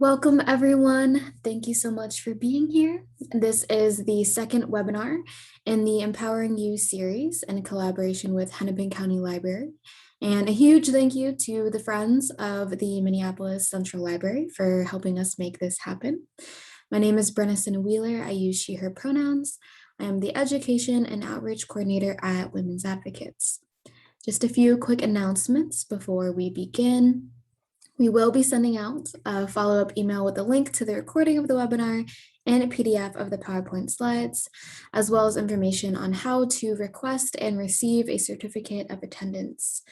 Welcome, everyone. Thank you so much for being here. This is the second webinar in the Empowering You series in collaboration with Hennepin County Library. And a huge thank you to the friends of the Minneapolis Central Library for helping us make this happen. My name is Brennison Wheeler. I use she, her pronouns. I am the Education and Outreach Coordinator at Women's Advocates. Just a few quick announcements before we begin. We will be sending out a follow-up email with a link to the recording of the webinar and a PDF of the PowerPoint slides, as well as information on how to request and receive a certificate of attendance.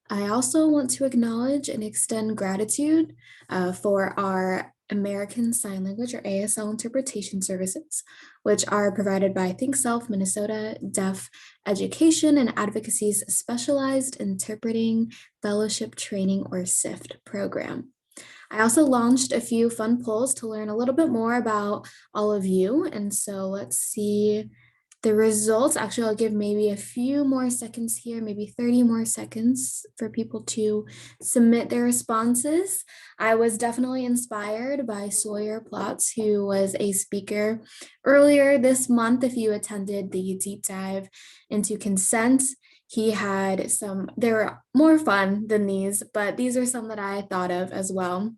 I also want to acknowledge and extend gratitude for our American Sign Language or ASL interpretation services, which are provided by ThinkSelf Minnesota Deaf Education and Advocacy's Specialized Interpreting Fellowship Training or SIFT program. I also launched a few fun polls to learn a little bit more about all of you. And so let's see the results. Actually, I'll give maybe a few more seconds here, maybe 30 more seconds for people to submit their responses. I was definitely inspired by Sawyer Plotz, who was a speaker earlier this month. If you attended the deep dive into consent, he had some, they were more fun than these, but these are some that I thought of as well,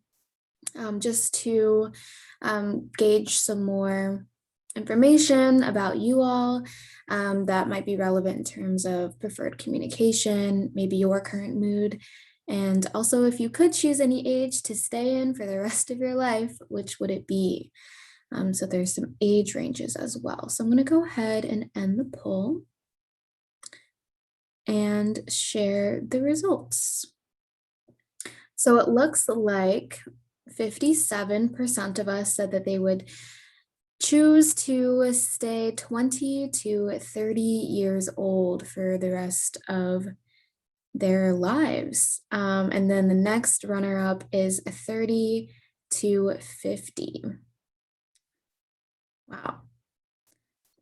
just to gauge some more information about you all that might be relevant in terms of preferred communication, maybe your current mood, and also if you could choose any age to stay in for the rest of your life, which would it be? So there's some age ranges as well. So I'm going to go ahead and end the poll and share the results. So it looks like 57% of us said that they would choose to stay 20 to 30 years old for the rest of their lives. And then the next runner-up is 30 to 50. Wow.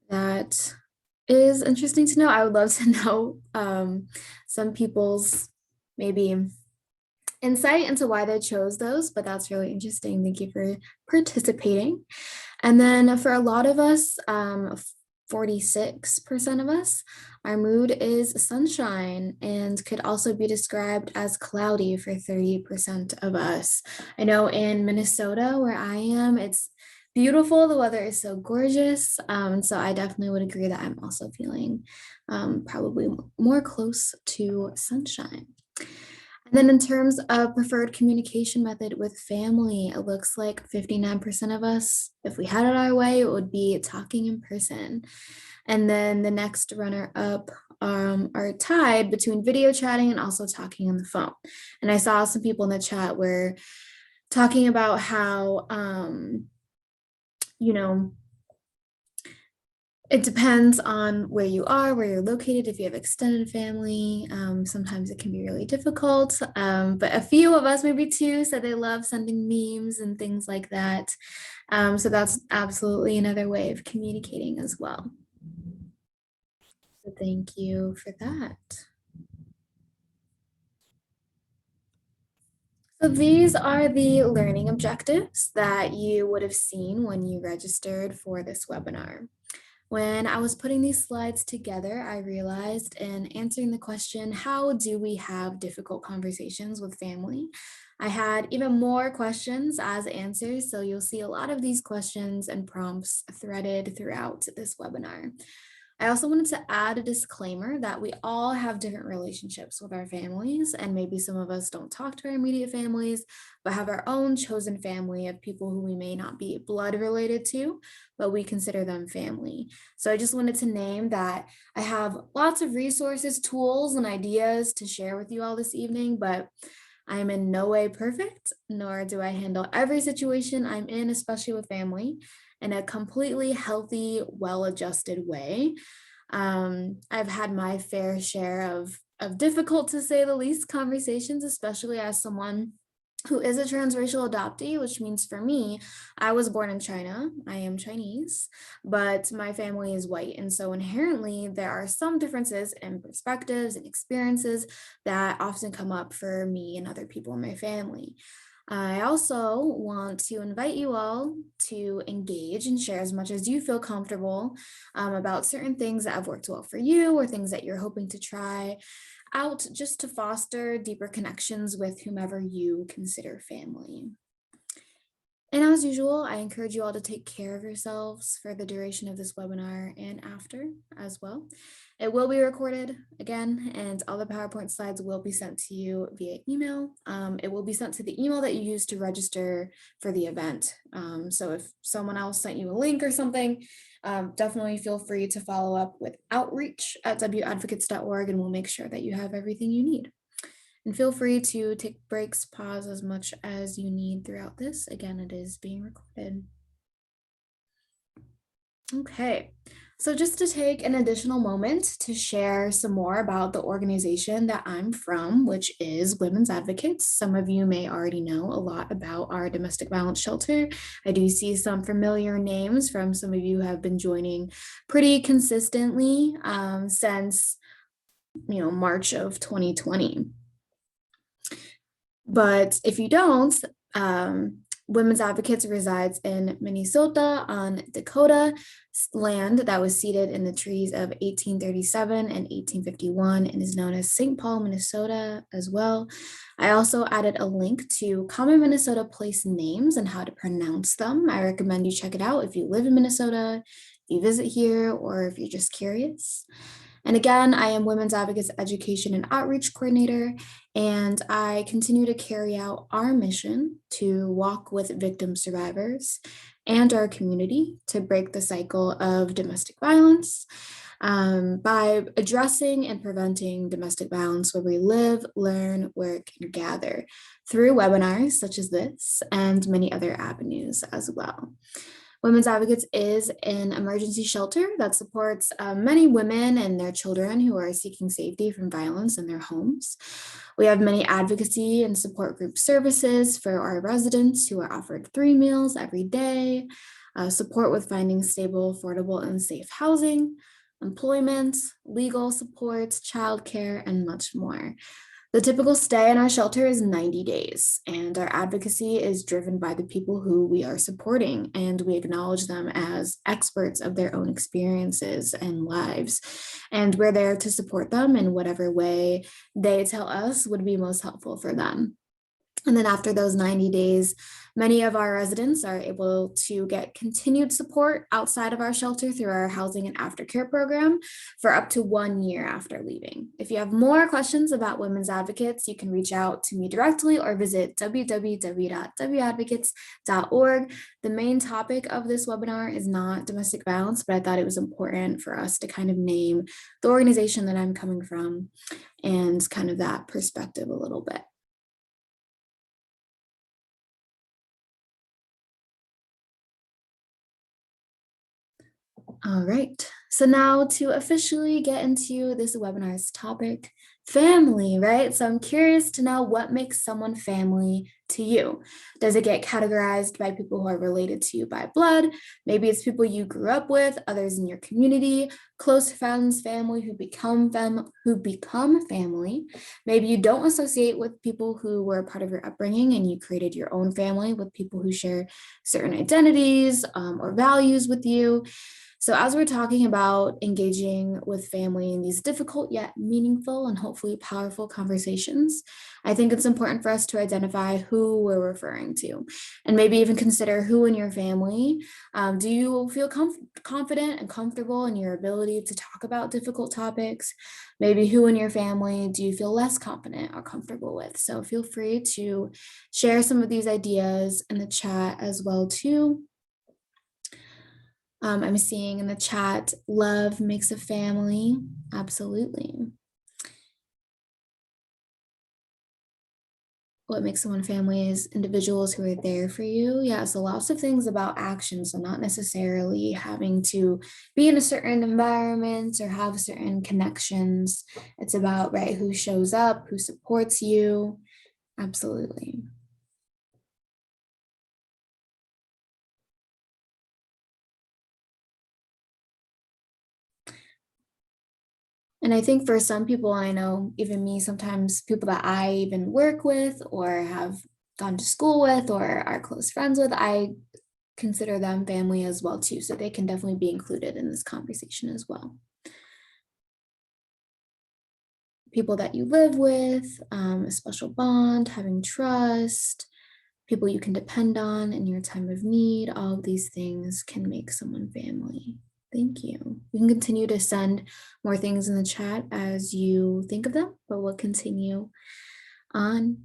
That is interesting to know. I would love to know some people's maybe insight into why they chose those, but that's really interesting. Thank you for participating. And then for a lot of us, 46% of us, our mood is sunshine and could also be described as cloudy for 30% of us. I know in Minnesota, where I am, it's beautiful. The weather is so gorgeous. So I definitely would agree that I'm also feeling probably more close to sunshine. And then in terms of preferred communication method with family, it looks like 59% of us, if we had it our way, it would be talking in person. And then the next runner up are tied between video chatting and also talking on the phone. And I saw some people in the chat were talking about how, it depends on where you are, where you're located. If you have extended family, sometimes it can be really difficult. But a few of us, maybe two, said they love sending memes and things like that. So that's absolutely another way of communicating as well. So thank you for that. So these are the learning objectives that you would have seen when you registered for this webinar. When I was putting these slides together, I realized in answering the question, how do we have difficult conversations with family? I had even more questions as answers, so you'll see a lot of these questions and prompts threaded throughout this webinar. I also wanted to add a disclaimer that we all have different relationships with our families, and maybe some of us don't talk to our immediate families, but have our own chosen family of people who we may not be blood related to, but we consider them family. So I just wanted to name that I have lots of resources, tools, and ideas to share with you all this evening, but I am in no way perfect, nor do I handle every situation I'm in, especially with family, in a completely healthy, well-adjusted way. I've had my fair share of difficult, to say the least, conversations, especially as someone who is a transracial adoptee, which means for me, I was born in China. I am Chinese, but my family is white. And so inherently, there are some differences in perspectives and experiences that often come up for me and other people in my family. I also want to invite you all to engage and share as much as you feel comfortable about certain things that have worked well for you or things that you're hoping to try out, just to foster deeper connections with whomever you consider family. And as usual, I encourage you all to take care of yourselves for the duration of this webinar and after as well. It will be recorded again, and all the PowerPoint slides will be sent to you via email. It will be sent to the email that you used to register for the event. So if someone else sent you a link or something, definitely feel free to follow up with outreach@wadvocates.org, and we'll make sure that you have everything you need. And feel free to take breaks, pause as much as you need throughout this. Again, it is being recorded. Okay, so just to take an additional moment to share some more about the organization that I'm from, which is Women's Advocates. Some of you may already know a lot about our domestic violence shelter. I do see some familiar names from some of you who have been joining pretty consistently since March of 2020. But if you don't, Women's Advocates resides in Minnesota on Dakota land that was ceded in the treaties of 1837 and 1851 and is known as St. Paul, Minnesota as well. I also added a link to common Minnesota place names and how to pronounce them. I recommend you check it out if you live in Minnesota, if you visit here, or if you're just curious. And again, I am Women's Advocates Education and Outreach Coordinator, and I continue to carry out our mission to walk with victim survivors and our community to break the cycle of domestic violence by addressing and preventing domestic violence where we live, learn, work, and gather through webinars such as this and many other avenues as well. Women's Advocates is an emergency shelter that supports many women and their children who are seeking safety from violence in their homes. We have many advocacy and support group services for our residents who are offered 3 meals every day, support with finding stable, affordable, and safe housing, employment, legal support, childcare, and much more. The typical stay in our shelter is 90 days, and our advocacy is driven by the people who we are supporting, and we acknowledge them as experts of their own experiences and lives. And we're there to support them in whatever way they tell us would be most helpful for them. And then after those 90 days, many of our residents are able to get continued support outside of our shelter through our housing and aftercare program for up to 1 year after leaving. If you have more questions about Women's Advocates, you can reach out to me directly or visit www.wadvocates.org. The main topic of this webinar is not domestic violence, but I thought it was important for us to kind of name the organization that I'm coming from and kind of that perspective a little bit. All right, so now to officially get into this webinar's topic, family, right? So I'm curious to know what makes someone family to you. Does it get categorized by people who are related to you by blood? Maybe it's people you grew up with, others in your community, close friends, family who become family. Maybe you don't associate with people who were part of your upbringing and you created your own family with people who share certain identities or values with you. So as we're talking about engaging with family in these difficult yet meaningful and hopefully powerful conversations, I think it's important for us to identify who we're referring to and maybe even consider who in your family do you feel confident and comfortable in your ability to talk about difficult topics? Maybe who in your family do you feel less confident or comfortable with? So feel free to share some of these ideas in the chat as well too. I'm seeing in the chat, love makes a family. Absolutely. What makes someone family is individuals who are there for you. Yeah, so lots of things about action. So not necessarily having to be in a certain environment or have certain connections. It's about, right, who shows up, who supports you. Absolutely. And I think for some people, I know even me, sometimes people that I even work with or have gone to school with or are close friends with, I consider them family as well too. So they can definitely be included in this conversation as well. People that you live with, a special bond, having trust, people you can depend on in your time of need, all of these things can make someone family. Thank you. You can continue to send more things in the chat as you think of them, but we'll continue on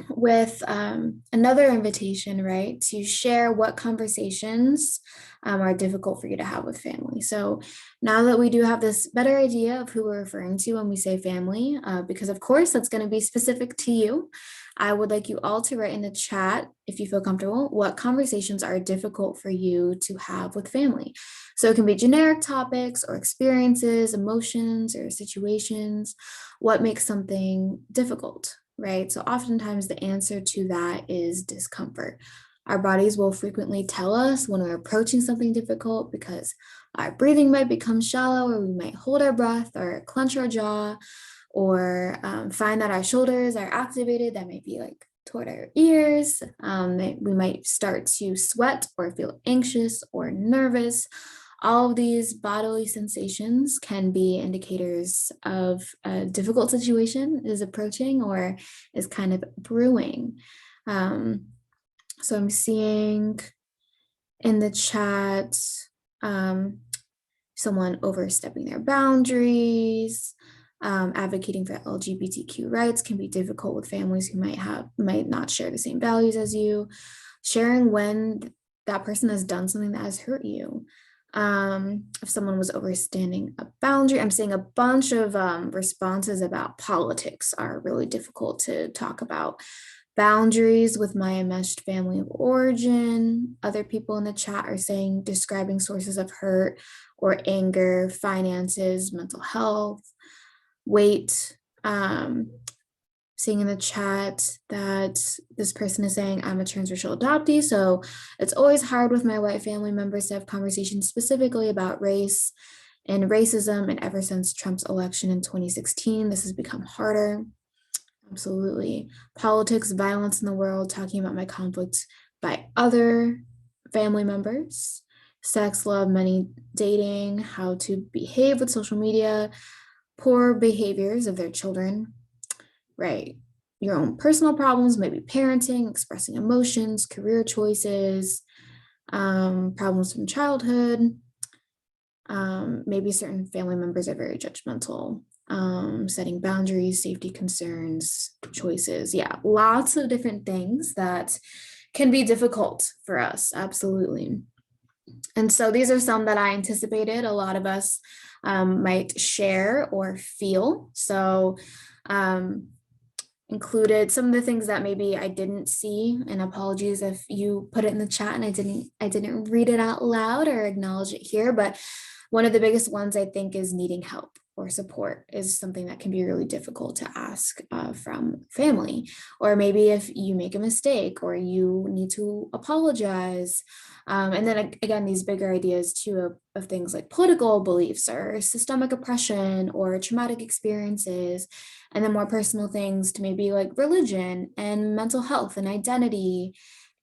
with another invitation, right, to share what conversations are difficult for you to have with family. So now that we do have this better idea of who we're referring to when we say family, because of course that's going to be specific to you, I would like you all to write in the chat, if you feel comfortable, what conversations are difficult for you to have with family. So it can be generic topics or experiences, emotions, or situations. What makes something difficult? Right? So oftentimes the answer to that is discomfort. Our bodies will frequently tell us when we're approaching something difficult because our breathing might become shallow, or we might hold our breath or clench our jaw, or find that our shoulders are activated. That might be like toward our ears. We might start to sweat or feel anxious or nervous. All of these bodily sensations can be indicators of a difficult situation is approaching or is kind of brewing. So I'm seeing in the chat someone overstepping their boundaries, advocating for LGBTQ rights can be difficult with families who might not share the same values as you. Sharing when that person has done something that has hurt you. If someone was overstanding a boundary, I'm seeing a bunch of responses about politics are really difficult to talk about. Boundaries with my enmeshed family of origin. Other people in the chat are saying describing sources of hurt or anger, finances, mental health, weight. Seeing in the chat that this person is saying I'm a transracial adoptee, so it's always hard with my white family members to have conversations specifically about race and racism, and ever since Trump's election in 2016, this has become harder. Absolutely. Politics, violence in the world, talking about my conflicts by other family members, sex, love, money, dating, how to behave with social media, poor behaviors of their children, right? Your own personal problems, maybe parenting, expressing emotions, career choices, problems from childhood. Maybe certain family members are very judgmental, setting boundaries, safety concerns, choices. Yeah, lots of different things that can be difficult for us, absolutely. And so these are some that I anticipated a lot of us might share or feel. So included some of the things that maybe I didn't see, and apologies if you put it in the chat and I didn't read it out loud or acknowledge it here, but one of the biggest ones I think is needing help or support is something that can be really difficult to ask from family. Or maybe if you make a mistake or you need to apologize. And then again, these bigger ideas too of things like political beliefs or systemic oppression or traumatic experiences. And then more personal things to maybe like religion and mental health and identity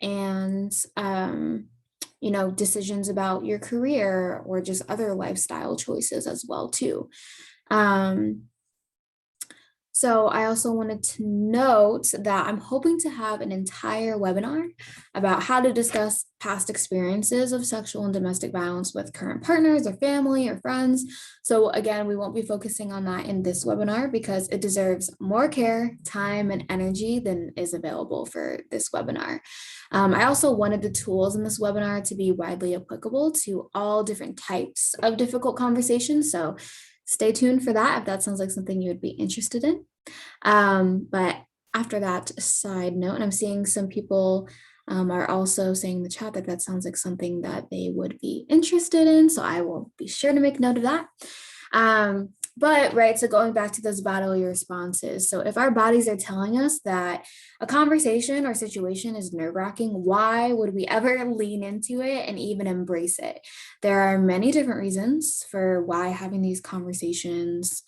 and decisions about your career or just other lifestyle choices as well too. So I also wanted to note that I'm hoping to have an entire webinar about how to discuss past experiences of sexual and domestic violence with current partners or family or friends. So again, we won't be focusing on that in this webinar because it deserves more care, time, and energy than is available for this webinar. I also wanted the tools in this webinar to be widely applicable to all different types of difficult conversations. So stay tuned for that if that sounds like something you would be interested in. But after that side note, and I'm seeing some people are also saying in the chat that that sounds like something that they would be interested in. So I will be sure to make note of that. But right, so going back to those bodily responses. So if our bodies are telling us that a conversation or situation is nerve-wracking, why would we ever lean into it and even embrace it? There are many different reasons for why having these conversations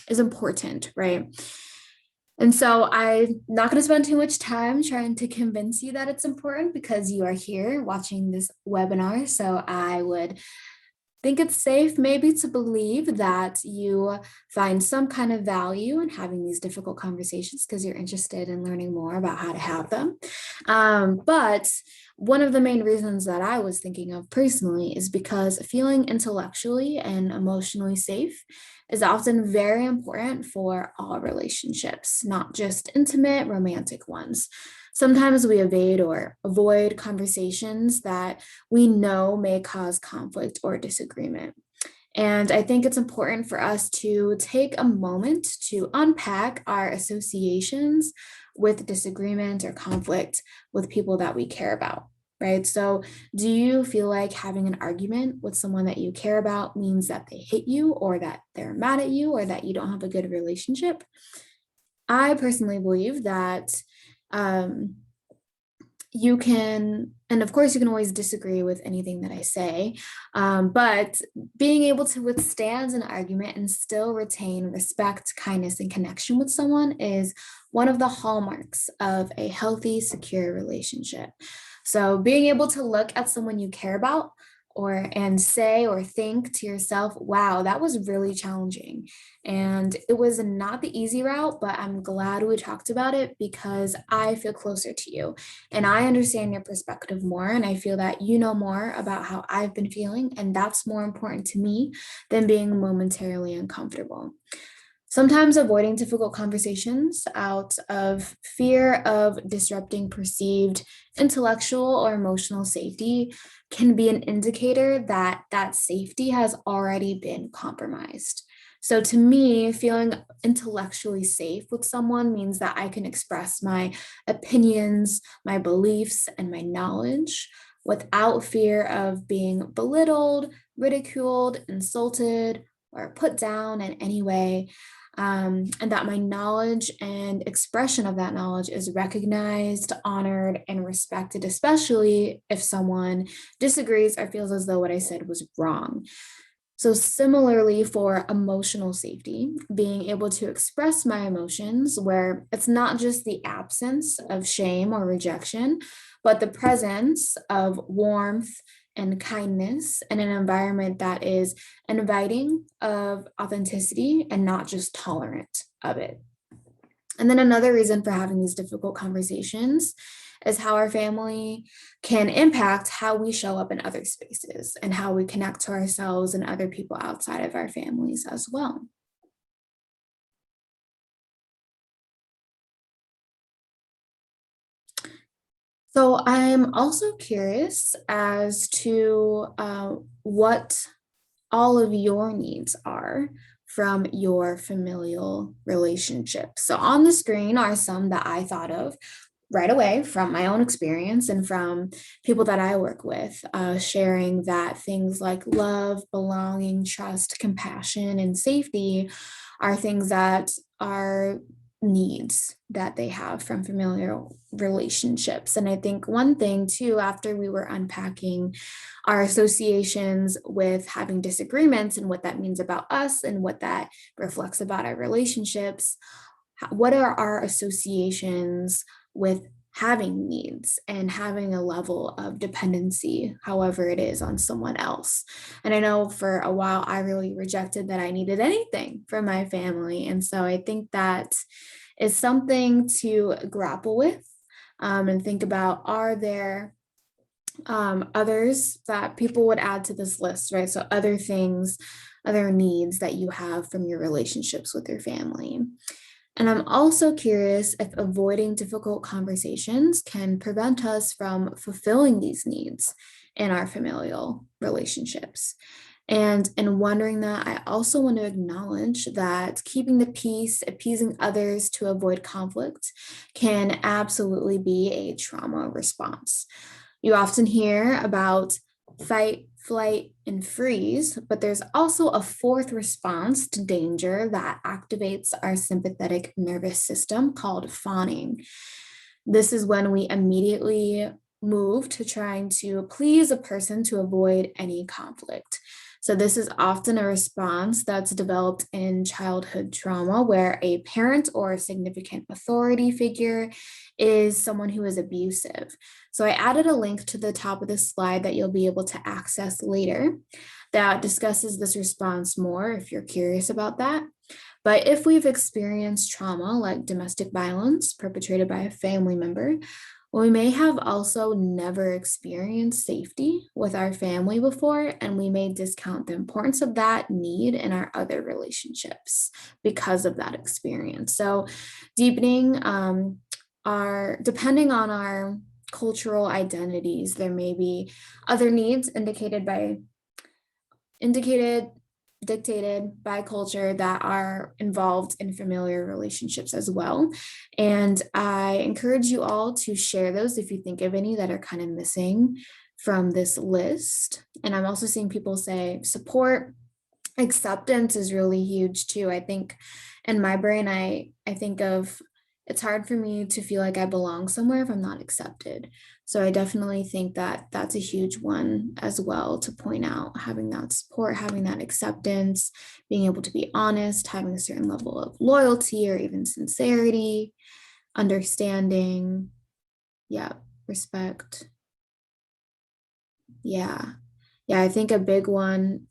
is important, right? And so I'm not going to spend too much time trying to convince you that it's important because you are here watching this webinar. So I would think it's safe maybe to believe that you find some kind of value in having these difficult conversations because you're interested in learning more about how to have them. But one of the main reasons that I was thinking of personally is because feeling intellectually and emotionally safe is often very important for all relationships, not just intimate romantic ones. Sometimes we evade or avoid conversations that we know may cause conflict or disagreement. And I think it's important for us to take a moment to unpack our associations with disagreement or conflict with people that we care about, right? So, do you feel like having an argument with someone that you care about means that they hate you or that they're mad at you or that you don't have a good relationship? I personally believe that um, you can, and of course, you can always disagree with anything that I say, but being able to withstand an argument and still retain respect, kindness, and connection with someone is one of the hallmarks of a healthy, secure relationship. So, being able to look at someone you care about and say or think to yourself, wow, that was really challenging. And it was not the easy route, but I'm glad we talked about it because I feel closer to you and I understand your perspective more. And I feel that you know more about how I've been feeling. And that's more important to me than being momentarily uncomfortable. Sometimes avoiding difficult conversations out of fear of disrupting perceived intellectual or emotional safety can be an indicator that that safety has already been compromised. So, to me, feeling intellectually safe with someone means that I can express my opinions, my beliefs, and my knowledge without fear of being belittled, ridiculed, insulted, or put down in any way, and that my knowledge and expression of that knowledge is recognized, honored, and respected, especially if someone disagrees or feels as though what I said was wrong. So, similarly, for emotional safety, being able to express my emotions where it's not just the absence of shame or rejection, but the presence of warmth and kindness in an environment that is inviting of authenticity and not just tolerant of it. And then another reason for having these difficult conversations is how our family can impact how we show up in other spaces and how we connect to ourselves and other people outside of our families as well. So I'm also curious as to what all of your needs are from your familial relationship. So on the screen are some that I thought of right away from my own experience and from people that I work with, sharing that things like love, belonging, trust, compassion, and safety are things that are needs that they have from familial relationships. And I think one thing too, after we were unpacking our associations with having disagreements and what that means about us and what that reflects about our relationships, what are our associations with having needs and having a level of dependency, however it is, on someone else. And I know for a while I really rejected that I needed anything from my family. And so I think that is something to grapple with, and think about, are there others that people would add to this list, right? So other things, other needs that you have from your relationships with your family. And I'm also curious if avoiding difficult conversations can prevent us from fulfilling these needs in our familial relationships. And in wondering that, I also want to acknowledge that keeping the peace, appeasing others to avoid conflict can absolutely be a trauma response. You often hear about fight, flight, and freeze, but there's also a fourth response to danger that activates our sympathetic nervous system called fawning. This is when we immediately move to trying to please a person to avoid any conflict. So this is often a response that's developed in childhood trauma where a parent or a significant authority figure is someone who is abusive. So I added a link to the top of this slide that you'll be able to access later that discusses this response more if you're curious about that. But if we've experienced trauma like domestic violence perpetrated by a family member, we may have also never experienced safety with our family before, and we may discount the importance of that need in our other relationships because of that experience. So deepening depending on our cultural identities, there may be other needs dictated by culture that are involved in familiar relationships as well. And I encourage you all to share those if you think of any that are kind of missing from this list. And I'm also seeing people say support, acceptance is really huge too. I think in my brain, I think of it's hard for me to feel like I belong somewhere if I'm not accepted. So I definitely think that that's a huge one as well to point out, having that support, having that acceptance, being able to be honest, having a certain level of loyalty or even sincerity, understanding, yeah, respect. Yeah. Yeah, I think a big one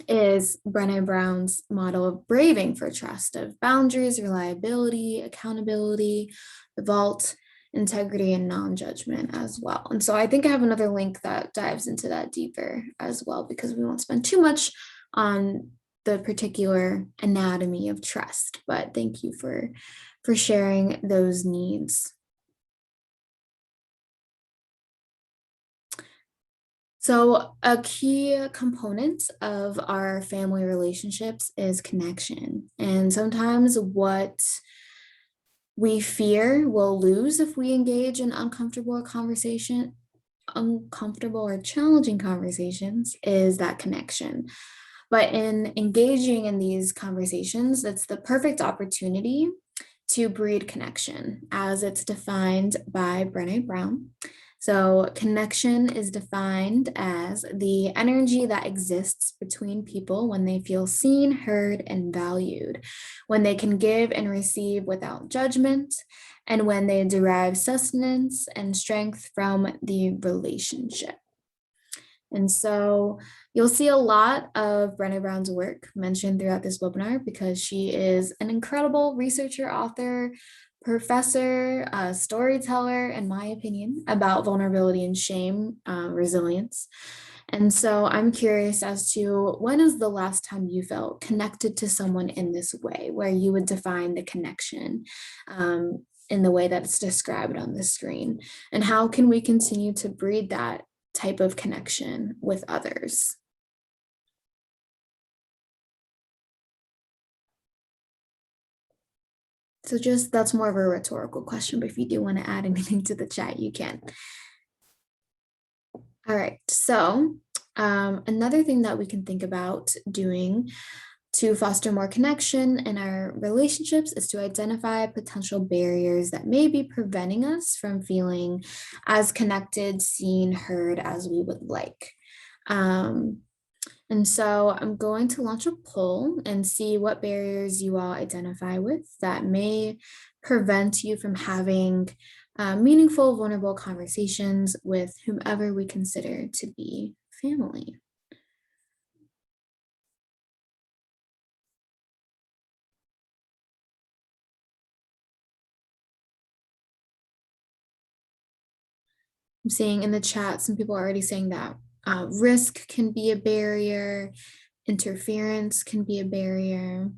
is Brené Brown's model of braving for trust, of boundaries, reliability, accountability, the vault, integrity, and non-judgment as well. And so I think I have another link that dives into that deeper as well, because we won't spend too much on the particular anatomy of trust. But thank you for sharing those needs. So a key component of our family relationships is connection. And sometimes what we fear we'll lose if we engage in uncomfortable or challenging conversations is that connection. But in engaging in these conversations, that's the perfect opportunity to breed connection as it's defined by Brené Brown. So connection is defined as the energy that exists between people when they feel seen, heard, and valued, when they can give and receive without judgment, and when they derive sustenance and strength from the relationship. And so you'll see a lot of Brené Brown's work mentioned throughout this webinar because she is an incredible researcher, author, professor, storyteller, in my opinion, about vulnerability and shame, resilience. And so I'm curious as to when is the last time you felt connected to someone in this way, where you would define the connection in the way that it's described on the screen? And how can we continue to breed that type of connection with others? So just that's more of a rhetorical question, but if you do want to add anything to the chat, you can. All right, so another thing that we can think about doing to foster more connection in our relationships is to identify potential barriers that may be preventing us from feeling as connected, seen, heard as we would like. And so I'm going to launch a poll and see what barriers you all identify with that may prevent you from having meaningful, vulnerable conversations with whomever we consider to be family. I'm seeing in the chat, some people are already saying that risk can be a barrier, interference can be a barrier.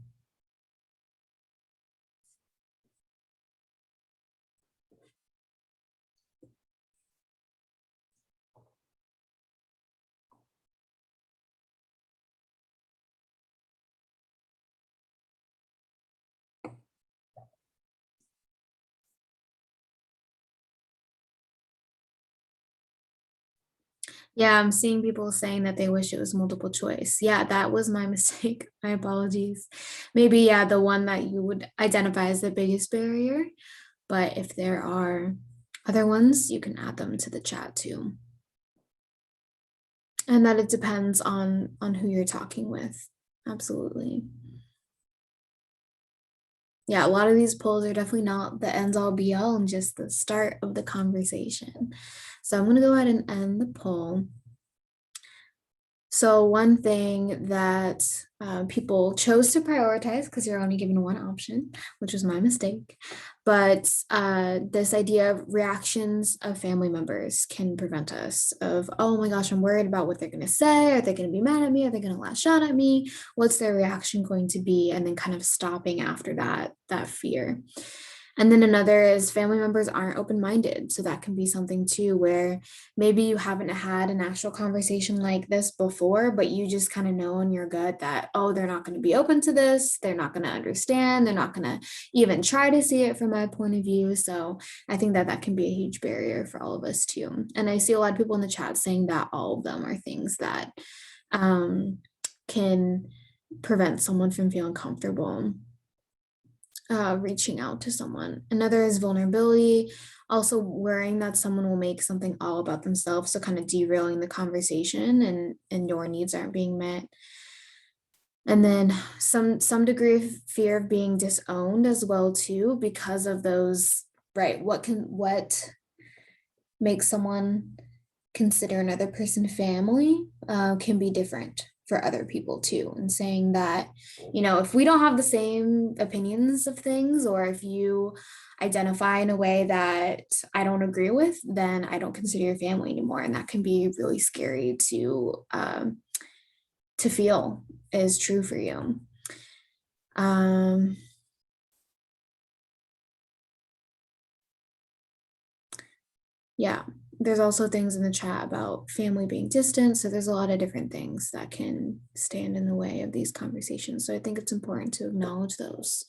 Yeah, I'm seeing people saying that they wish it was multiple choice. Yeah, that was my mistake. My apologies. Maybe, yeah, the one that you would identify as the biggest barrier. But if there are other ones, you can add them to the chat too. And that it depends on who you're talking with. Absolutely. Yeah, a lot of these polls are definitely not the ends all be all and just the start of the conversation. So I'm going to go ahead and end the poll. So one thing that people chose to prioritize, because you're only given one option, which was my mistake, but this idea of reactions of family members can prevent us of, oh my gosh, I'm worried about what they're going to say. Are they going to be mad at me? Are they going to lash out at me? What's their reaction going to be? And then kind of stopping after that fear. And then another is family members aren't open-minded. So that can be something too, where maybe you haven't had an actual conversation like this before, but you just kind of know in your gut that, oh, they're not going to be open to this. They're not going to understand. They're not going to even try to see it from my point of view. So I think that that can be a huge barrier for all of us too. And I see a lot of people in the chat saying that all of them are things that can prevent someone from feeling comfortable reaching out to someone. Another is vulnerability, also worrying that someone will make something all about themselves, so kind of derailing the conversation and your needs aren't being met. And then some degree of fear of being disowned as well too, because of those, right? What makes someone consider another person family can be different for other people too, and saying that, if we don't have the same opinions of things, or if you identify in a way that I don't agree with, then I don't consider your family anymore. And that can be really scary to feel is true for you. Yeah, there's also things in the chat about family being distant. So there's a lot of different things that can stand in the way of these conversations. So I think it's important to acknowledge those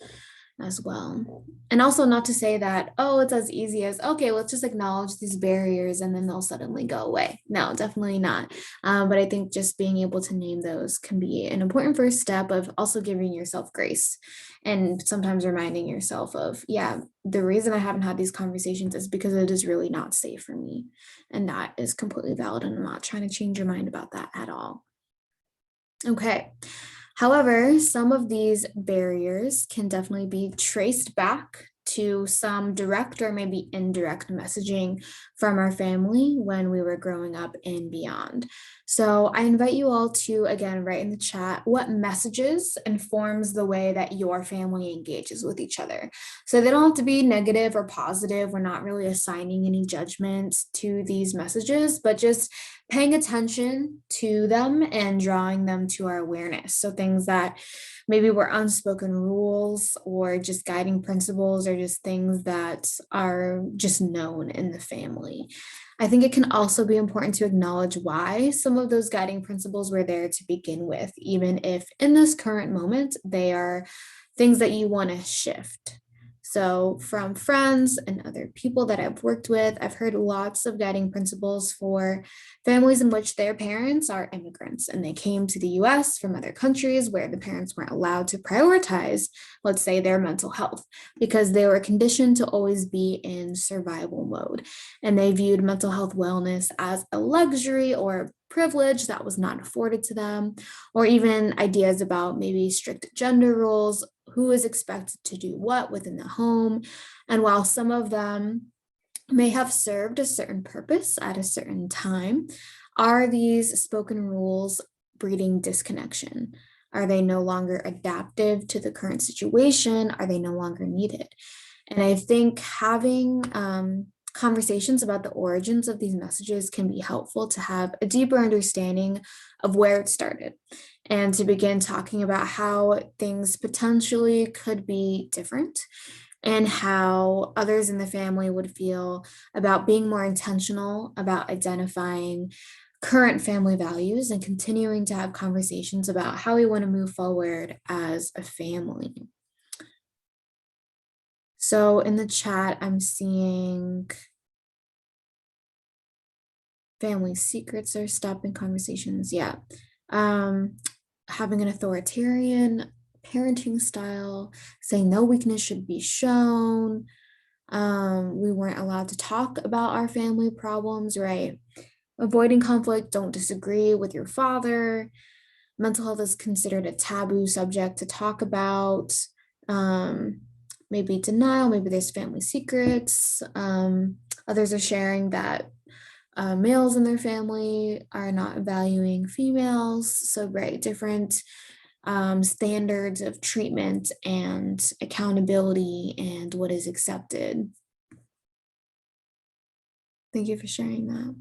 as well. And also not to say that, oh, it's as easy as, okay, let's just acknowledge these barriers and then they'll suddenly go away. No, definitely not. But I think just being able to name those can be an important first step of also giving yourself grace and sometimes reminding yourself of, yeah, the reason I haven't had these conversations is because it is really not safe for me. And that is completely valid. And I'm not trying to change your mind about that at all. Okay. However, some of these barriers can definitely be traced back to some direct or maybe indirect messaging from our family when we were growing up and beyond. So I invite you all to, again, write in the chat what messages informs the way that your family engages with each other. So they don't have to be negative or positive. We're not really assigning any judgments to these messages, but just paying attention to them and drawing them to our awareness. So things that maybe were unspoken rules or just guiding principles or just things that are just known in the family. I think it can also be important to acknowledge why some of those guiding principles were there to begin with, even if in this current moment they are things that you want to shift. So from friends and other people that I've worked with, I've heard lots of guiding principles for families in which their parents are immigrants and they came to the US from other countries where the parents weren't allowed to prioritize, let's say, their mental health because they were conditioned to always be in survival mode. And they viewed mental health wellness as a luxury or privilege that was not afforded to them, or even ideas about maybe strict gender roles, who is expected to do what within the home. And while some of them may have served a certain purpose at a certain time, are these spoken rules breeding disconnection? Are they no longer adaptive to the current situation? Are they no longer needed? And I think having conversations about the origins of these messages can be helpful to have a deeper understanding of where it started and to begin talking about how things potentially could be different and how others in the family would feel about being more intentional about identifying current family values and continuing to have conversations about how we want to move forward as a family. So in the chat, I'm seeing family secrets are stopping conversations. Yeah. Having an authoritarian parenting style, saying no weakness should be shown. We weren't allowed to talk about our family problems, right? Avoiding conflict, don't disagree with your father. Mental health is considered a taboo subject to talk about. Um, maybe denial, maybe there's family secrets. Others are sharing that males in their family are not valuing females. So, right, different standards of treatment and accountability and what is accepted. Thank you for sharing that.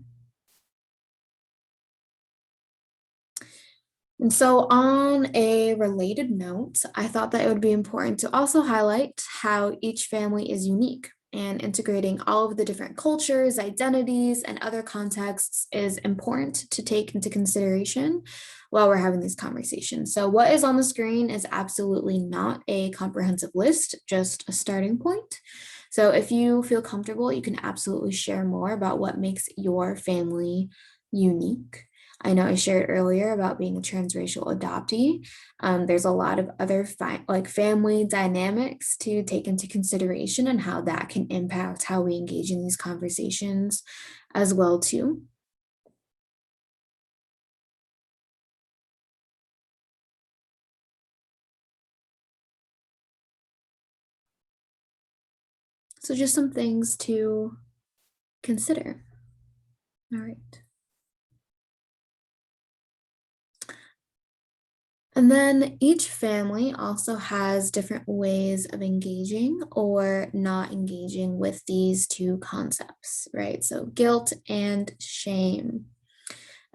And so, on a related note, I thought that it would be important to also highlight how each family is unique, and integrating all of the different cultures, identities, and other contexts is important to take into consideration while we're having these conversations. So, what is on the screen is absolutely not a comprehensive list, just a starting point. So, if you feel comfortable, you can absolutely share more about what makes your family unique. I know I shared earlier about being a transracial adoptee. There's a lot of other family dynamics to take into consideration and how that can impact how we engage in these conversations as well too. So just some things to consider. All right. And then each family also has different ways of engaging or not engaging with these two concepts, right? So guilt and shame.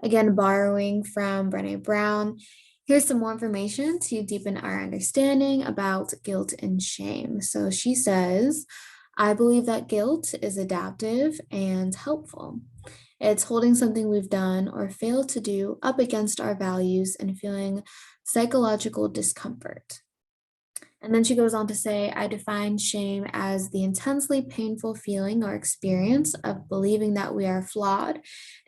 Again, borrowing from Brené Brown. Here's some more information to deepen our understanding about guilt and shame. So she says, I believe that guilt is adaptive and helpful. It's holding something we've done or failed to do up against our values and feeling psychological discomfort. And then she goes on to say, I define shame as the intensely painful feeling or experience of believing that we are flawed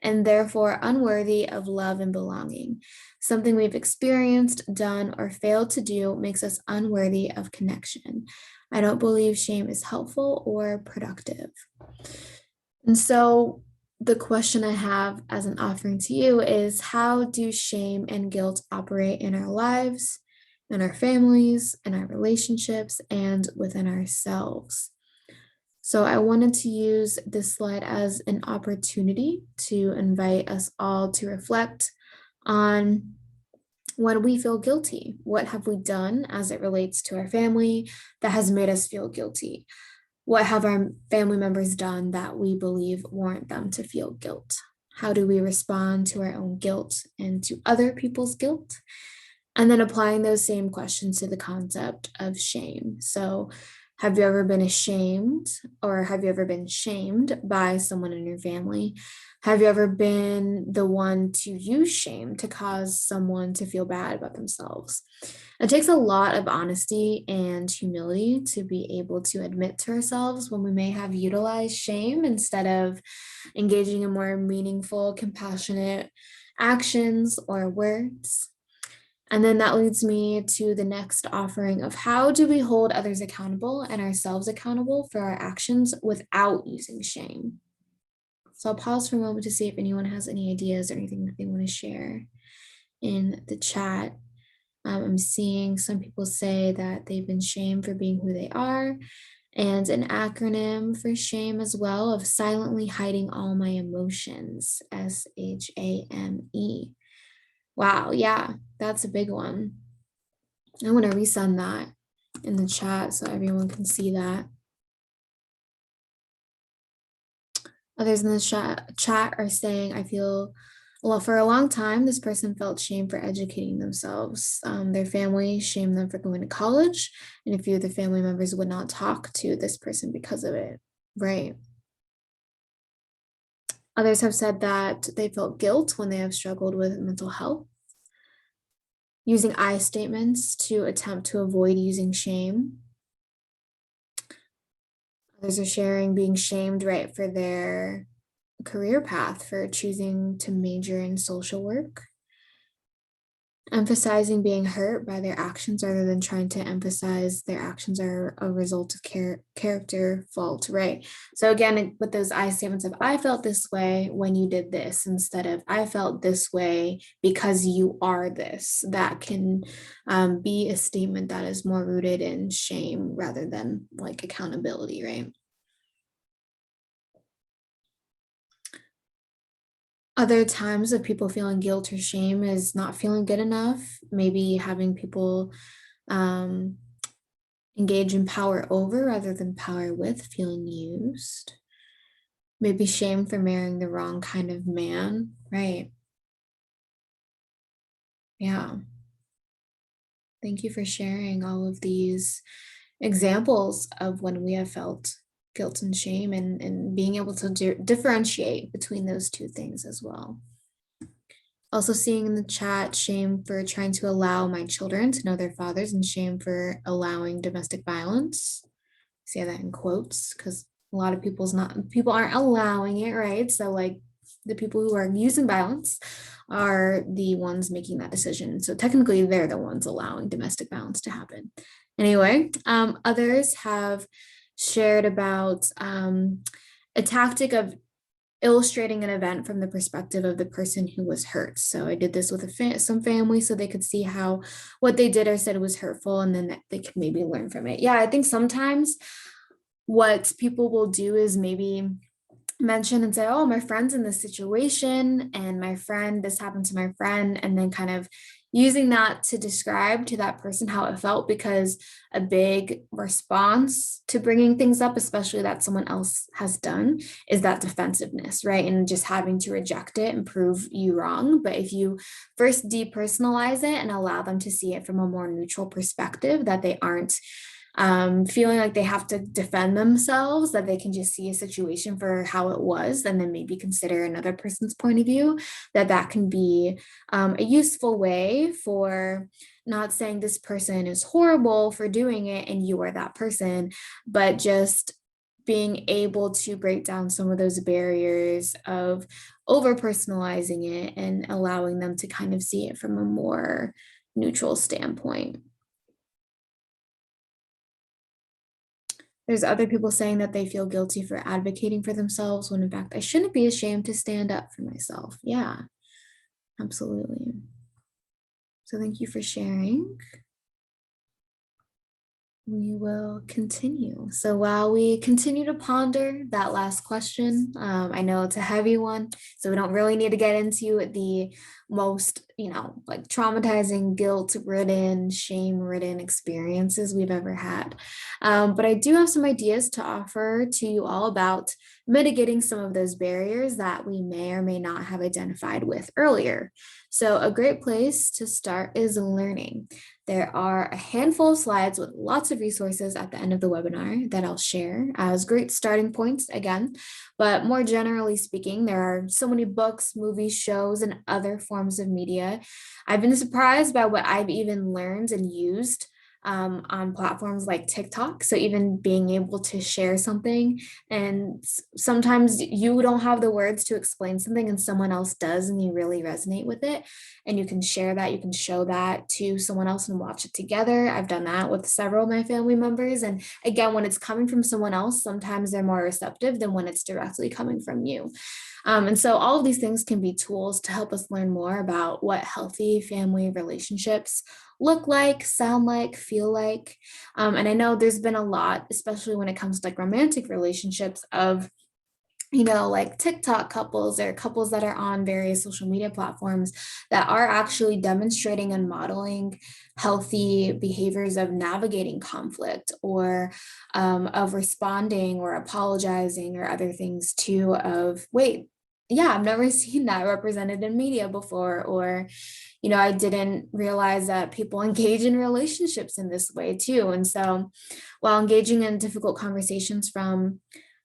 and therefore unworthy of love and belonging. Something we've experienced, done, or failed to do makes us unworthy of connection. I don't believe shame is helpful or productive. And so the question I have as an offering to you is, how do shame and guilt operate in our lives, in our families, in our relationships, and within ourselves? So I wanted to use this slide as an opportunity to invite us all to reflect on when we feel guilty. What have we done as it relates to our family that has made us feel guilty? What have our family members done that we believe warrant them to feel guilt? How do we respond to our own guilt and to other people's guilt? And then applying those same questions to the concept of shame. So, have you ever been ashamed, or have you ever been shamed by someone in your family? Have you ever been the one to use shame to cause someone to feel bad about themselves? It takes a lot of honesty and humility to be able to admit to ourselves when we may have utilized shame instead of engaging in more meaningful, compassionate actions or words. And then that leads me to the next offering of, how do we hold others accountable and ourselves accountable for our actions without using shame? So I'll pause for a moment to see if anyone has any ideas or anything that they want to share in the chat. I'm seeing some people say that they've been shamed for being who they are, and an acronym for shame as well of silently hiding all my emotions, SHAME. Wow, yeah, that's a big one. I want to resend that in the chat so everyone can see that. Others in the chat are saying, I feel, well, for a long time, this person felt shame for educating themselves. Their family shamed them for going to college, and a few of the family members would not talk to this person because of it. Right. Others have said that they felt guilt when they have struggled with mental health, using I statements to attempt to avoid using shame. Others are sharing being shamed, right, for their career path, for choosing to major in social work. emphasizing being hurt by their actions rather than trying to emphasize their actions are a result of character fault, right? So again, with those I statements of I felt this way when you did this, instead of I felt this way because you are this, that can be a statement that is more rooted in shame rather than like accountability, right? Other times of people feeling guilt or shame is not feeling good enough, maybe having people um, engage in power over rather than power with, feeling used. Maybe shame for marrying the wrong kind of man, right? Yeah. Thank you for sharing all of these examples of when we have felt guilt and shame and being able to differentiate between those two things as well. Also seeing in the chat, shame for trying to allow my children to know their fathers and shame for allowing domestic violence. Say that in quotes because a lot of people aren't allowing it, right? So like the people who are using violence are the ones making that decision. So technically they're the ones allowing domestic violence to happen. Anyway, others have shared about a tactic of illustrating an event from the perspective of the person who was hurt. So I did this with some family so they could see how what they did or said was hurtful, and then they could maybe learn from it. Yeah, I think sometimes what people will do is maybe mention and say, oh, my friend's in this situation and this happened to my friend, and then kind of using that to describe to that person how it felt, because a big response to bringing things up, especially that someone else has done, is that defensiveness, right? And just having to reject it and prove you wrong. But if you first depersonalize it and allow them to see it from a more neutral perspective, that they aren't feeling like they have to defend themselves, that they can just see a situation for how it was and then maybe consider another person's point of view, that can be a useful way for not saying this person is horrible for doing it and you are that person, but just being able to break down some of those barriers of over personalizing it and allowing them to kind of see it from a more neutral standpoint. There's other people saying that they feel guilty for advocating for themselves when in fact I shouldn't be ashamed to stand up for myself. Yeah, absolutely. So thank you for sharing. We will continue. So while we continue to ponder that last question, I know it's a heavy one, so we don't really need to get into the most, like traumatizing, guilt-ridden, shame-ridden experiences we've ever had. But I do have some ideas to offer to you all about mitigating some of those barriers that we may or may not have identified with earlier. So a great place to start is learning. There are a handful of slides with lots of resources at the end of the webinar that I'll share as great starting points again. But more generally speaking, there are so many books, movies, shows, and other forms of media. I've been surprised by what I've even learned and used on platforms like TikTok. So even being able to share something, and sometimes you don't have the words to explain something and someone else does, and you really resonate with it. And you can share that, you can show that to someone else and watch it together. I've done that with several of my family members. And again, when it's coming from someone else, sometimes they're more receptive than when it's directly coming from you. And so all of these things can be tools to help us learn more about what healthy family relationships look like, sound like, feel like. And I know there's been a lot, especially when it comes to like romantic relationships, of like TikTok couples or couples that are on various social media platforms that are actually demonstrating and modeling healthy behaviors of navigating conflict, or of responding or apologizing or other things too, of wait, yeah, I've never seen that represented in media before, or I didn't realize that people engage in relationships in this way too. And so while engaging in difficult conversations from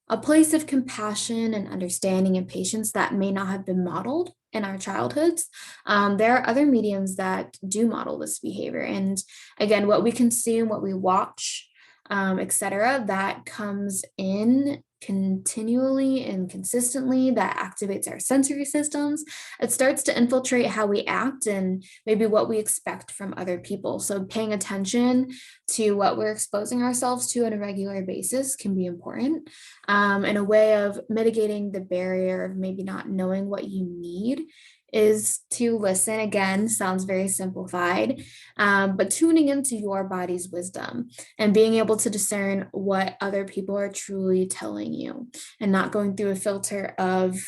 a place of compassion and understanding and patience that may not have been modeled in our childhoods, there are other mediums that do model this behavior. And again, what we consume, what we watch, etc., that comes in continually and consistently that activates our sensory systems, it starts to infiltrate how we act and maybe what we expect from other people. So paying attention to what we're exposing ourselves to on a regular basis can be important, and a way of mitigating the barrier of maybe not knowing what you need is to listen. Again, sounds very simplified, but tuning into your body's wisdom and being able to discern what other people are truly telling you and not going through a filter of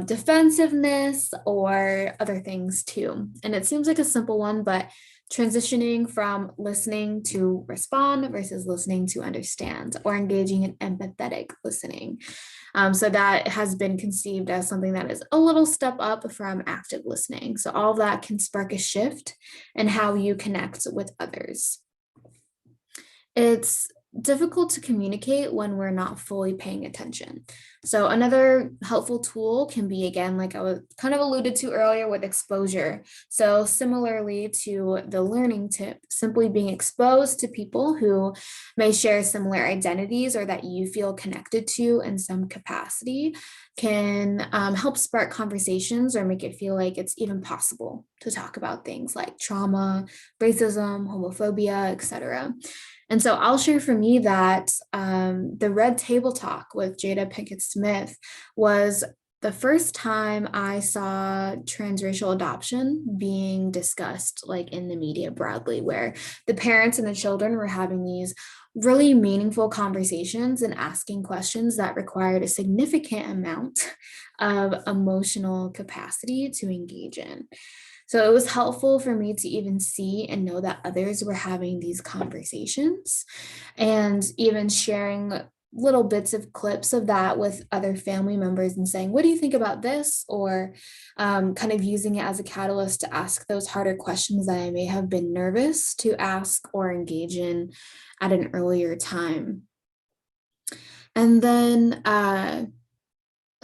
defensiveness or other things too. And it seems like a simple one, but transitioning from listening to respond versus listening to understand, or engaging in empathetic listening. So that has been conceived as something that is a little step up from active listening. So all of that can spark a shift in how you connect with others. It's difficult to communicate when we're not fully paying attention. So another helpful tool can be, again, like I was kind of alluded to earlier, with exposure. So similarly to the learning tip, simply being exposed to people who may share similar identities or that you feel connected to in some capacity can help spark conversations or make it feel like it's even possible to talk about things like trauma, racism, homophobia, etc. And so I'll share for me that the Red Table Talk with Jada Pinkett Smith was the first time I saw transracial adoption being discussed, like in the media broadly, where the parents and the children were having these really meaningful conversations and asking questions that required a significant amount of emotional capacity to engage in. So it was helpful for me to even see and know that others were having these conversations, and even sharing little bits of clips of that with other family members and saying, what do you think about this? Or kind of using it as a catalyst to ask those harder questions that I may have been nervous to ask or engage in at an earlier time. And then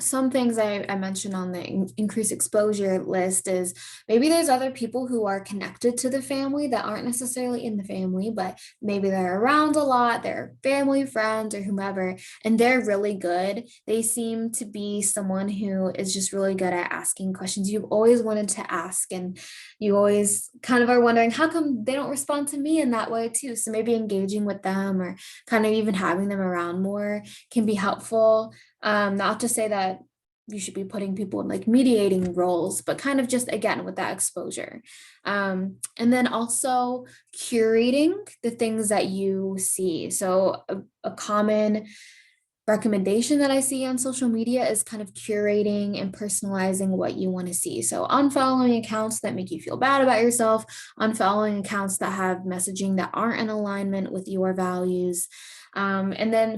some things I mentioned on the increased exposure list is maybe there's other people who are connected to the family that aren't necessarily in the family, but maybe they're around a lot, they're family, friends, or whomever, and they're really good. They seem to be someone who is just really good at asking questions you've always wanted to ask, and you always kind of are wondering, how come they don't respond to me in that way too? So maybe engaging with them or kind of even having them around more can be helpful. Not to say that you should be putting people in like mediating roles, but kind of just, again, with that exposure. And then also curating the things that you see. So a common recommendation that I see on social media is kind of curating and personalizing what you want to see. So unfollowing accounts that make you feel bad about yourself, unfollowing accounts that have messaging that aren't in alignment with your values. And then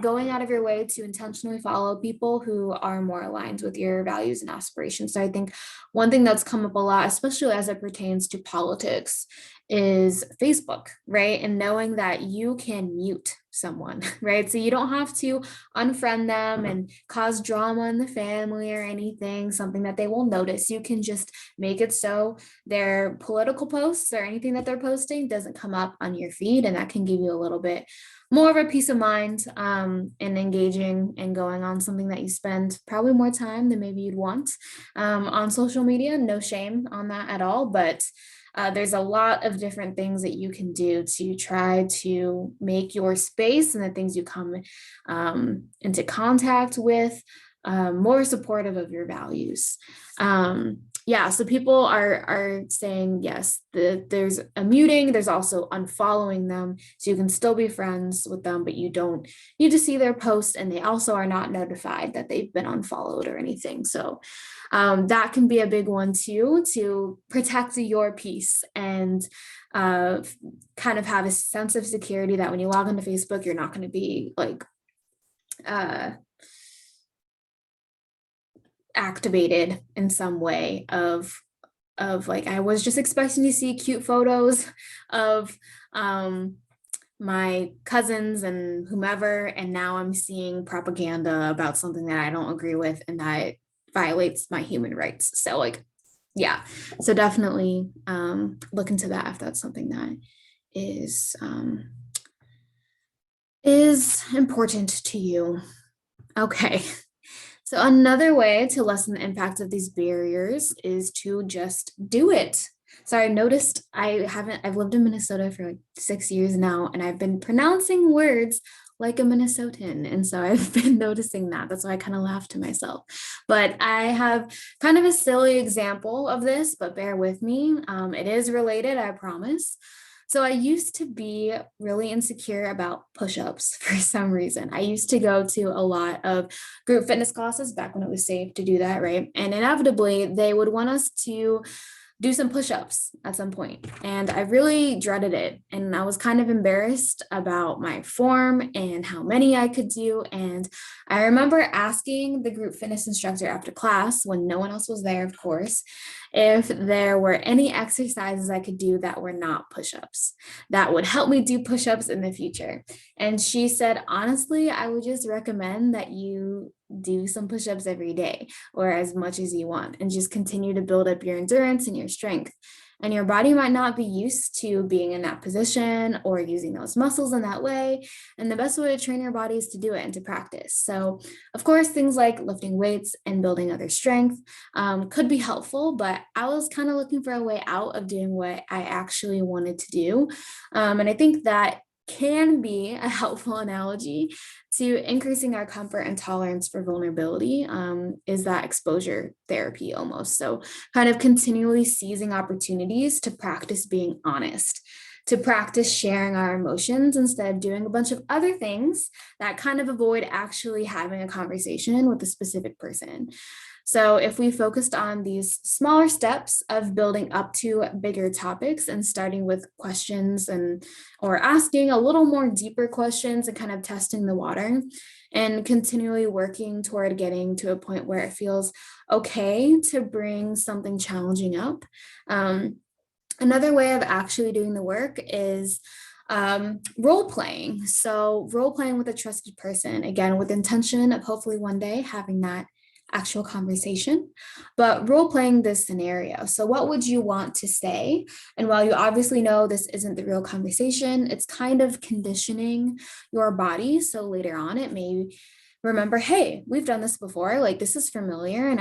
going out of your way to intentionally follow people who are more aligned with your values and aspirations. So I think one thing that's come up a lot, especially as it pertains to politics, is Facebook, right? And knowing that you can mute someone, right? So you don't have to unfriend them and cause drama in the family or anything, something that they will notice. You can just make it so their political posts or anything that they're posting doesn't come up on your feed, and that can give you a little bit more of a peace of mind in engaging and going on something that you spend probably more time than maybe you'd want on social media. No shame on that at all, but there's a lot of different things that you can do to try to make your space and the things you come into contact with more supportive of your values. Yeah, so people are saying, yes, there's a muting, there's also unfollowing them, so you can still be friends with them, but you don't need to see their post, and they also are not notified that they've been unfollowed or anything. So that can be a big one too, to protect your peace and kind of have a sense of security that when you log into Facebook, you're not going to be like activated in some way of like, I was just expecting to see cute photos of my cousins and whomever, and now I'm seeing propaganda about something that I don't agree with and that violates my human rights. So like, yeah, so definitely look into that if that's something that is is important to you. Okay. So another way to lessen the impact of these barriers is to just do it. So I noticed I've lived in Minnesota for like 6 years now, and I've been pronouncing words like a Minnesotan. And so I've been noticing that. That's why I kind of laugh to myself. But I have kind of a silly example of this, but bear with me. It is related, I promise. So I used to be really insecure about push-ups for some reason. I used to go to a lot of group fitness classes back when it was safe to do that, right? And inevitably, they would want us to do some push-ups at some point. And I really dreaded it. And I was kind of embarrassed about my form and how many I could do. And I remember asking the group fitness instructor after class, when no one else was there, of course, if there were any exercises I could do that were not push-ups that would help me do push-ups in the future. And she said, honestly, I would just recommend that you do some push-ups every day or as much as you want, and just continue to build up your endurance and your strength. And your body might not be used to being in that position or using those muscles in that way. And the best way to train your body is to do it and to practice. So, of course, things like lifting weights and building other strength could be helpful, but I was kind of looking for a way out of doing what I actually wanted to do. And I think that can be a helpful analogy to increasing our comfort and tolerance for vulnerability, is that exposure therapy almost. So kind of continually seizing opportunities to practice being honest, to practice sharing our emotions instead of doing a bunch of other things that kind of avoid actually having a conversation with a specific person. So if we focused on these smaller steps of building up to bigger topics and starting with questions and or asking a little more deeper questions and kind of testing the water and continually working toward getting to a point where it feels okay to bring something challenging up. Another way of actually doing the work is role playing. So role playing with a trusted person, again, with intention of hopefully one day having that actual conversation, but role playing this scenario. So what would you want to say? And while you obviously know this isn't the real conversation, it's kind of conditioning your body. So later on, it may remember, hey, we've done this before, like this is familiar. And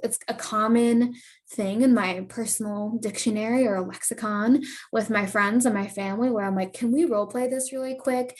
it's a common thing in my personal dictionary or lexicon with my friends and my family where I'm like, can we role play this really quick?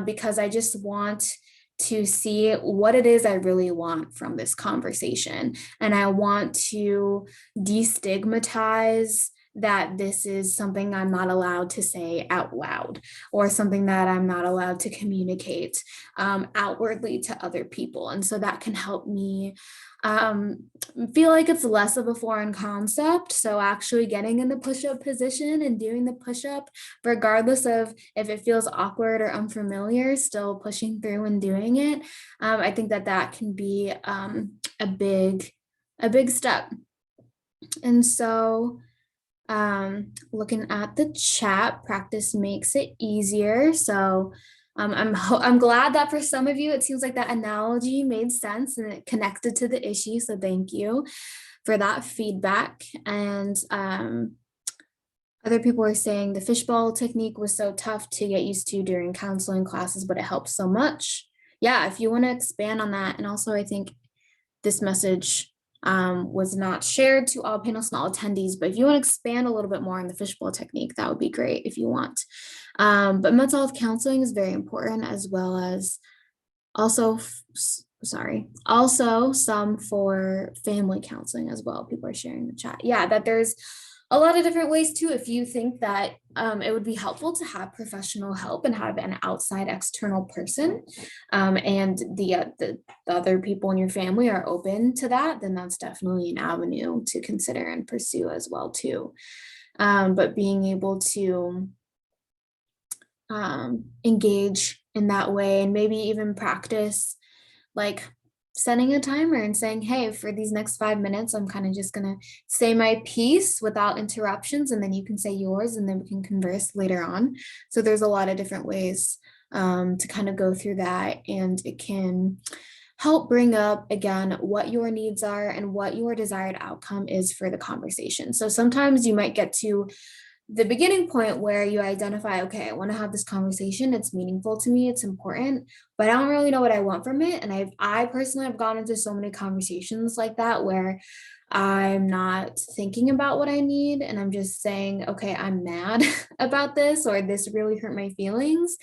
Because I just want to see what it is I really want from this conversation. And I want to destigmatize that this is something I'm not allowed to say out loud or something that I'm not allowed to communicate outwardly to other people. And so that can help me feel like it's less of a foreign concept. So actually getting in the push-up position and doing the push-up, regardless of if it feels awkward or unfamiliar, still pushing through and doing it. I think that that can be a big step. And so looking at the chat, practice makes it easier. So I'm glad that for some of you, it seems like that analogy made sense and it connected to the issue. So thank you for that feedback. And other people are saying the fishbowl technique was so tough to get used to during counseling classes, but it helped so much. Yeah, if you want to expand on that. And also, I think this message was not shared to all panelists and all attendees, but if you want to expand a little bit more on the fishbowl technique, that would be great if you want. But mental health counseling is very important, as well as also some for family counseling as well. People are sharing in the chat. Yeah, that there's a lot of different ways too. If you think that it would be helpful to have professional help and have an outside external person, and the other people in your family are open to that, then that's definitely an avenue to consider and pursue as well too. But being able to engage in that way and maybe even practice like setting a timer and saying, hey, for these next 5 minutes, I'm kind of just going to say my piece without interruptions, and then you can say yours, and then we can converse later on. So there's a lot of different ways to kind of go through that, and it can help bring up, again, what your needs are and what your desired outcome is for the conversation. So sometimes you might get to the beginning point where you identify, okay, I want to have this conversation. It's meaningful to me. It's important, but I don't really know what I want from it. And I personally have gone into so many conversations like that where I'm not thinking about what I need. And I'm just saying, okay, I'm mad about this, or this really hurt my feelings.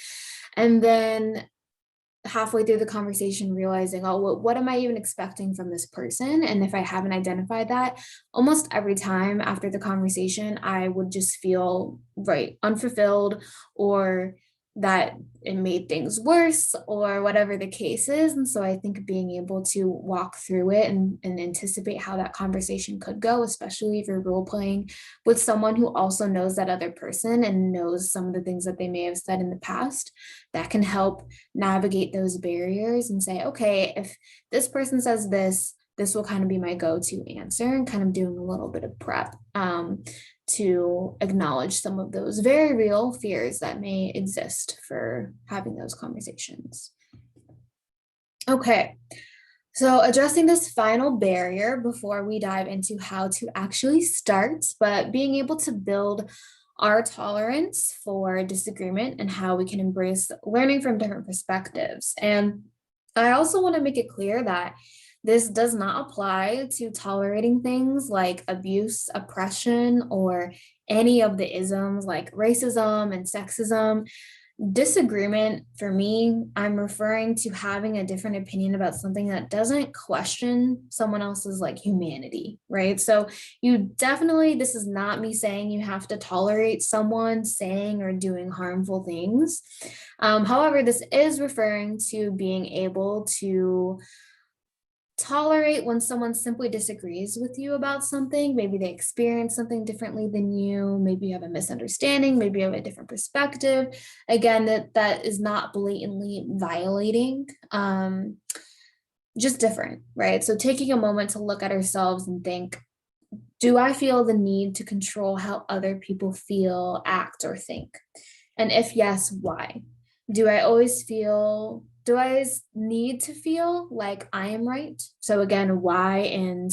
And then halfway through the conversation realizing, oh, what am I even expecting from this person? And if I haven't identified that, almost every time after the conversation, I would just feel unfulfilled, or that it made things worse, or whatever the case is. And so I think being able to walk through it and anticipate how that conversation could go, especially if you're role playing with someone who also knows that other person and knows some of the things that they may have said in the past, that can help navigate those barriers and say, okay, if this person says this will kind of be my go-to answer, and kind of doing a little bit of prep to acknowledge some of those very real fears that may exist for having those conversations. Okay, so addressing this final barrier before we dive into how to actually start, but being able to build our tolerance for disagreement and how we can embrace learning from different perspectives. And I also want to make it clear that this does not apply to tolerating things like abuse, oppression, or any of the isms like racism and sexism. Disagreement, for me, I'm referring to having a different opinion about something that doesn't question someone else's like humanity, right? So you definitely, this is not me saying you have to tolerate someone saying or doing harmful things. However, this is referring to being able to tolerate when someone simply disagrees with you about something. Maybe they experience something differently than you. Maybe you have a misunderstanding. Maybe you have a different perspective. Again, that is not blatantly violating, just different, right? So taking a moment to look at ourselves and think, do I feel the need to control how other people feel, act, or think? And if yes, why? Do I need to feel like I am right? So again, why, and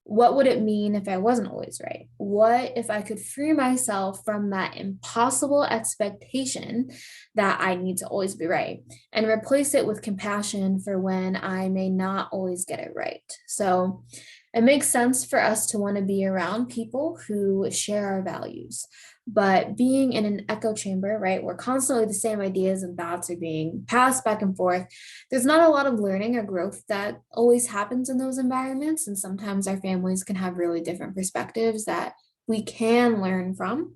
what would it mean if I wasn't always right? What if I could free myself from that impossible expectation that I need to always be right, and replace it with compassion for when I may not always get it right? So it makes sense for us to want to be around people who share our values. But being in an echo chamber, right, where constantly the same ideas and thoughts are being passed back and forth, there's not a lot of learning or growth that always happens in those environments. And sometimes our families can have really different perspectives that we can learn from.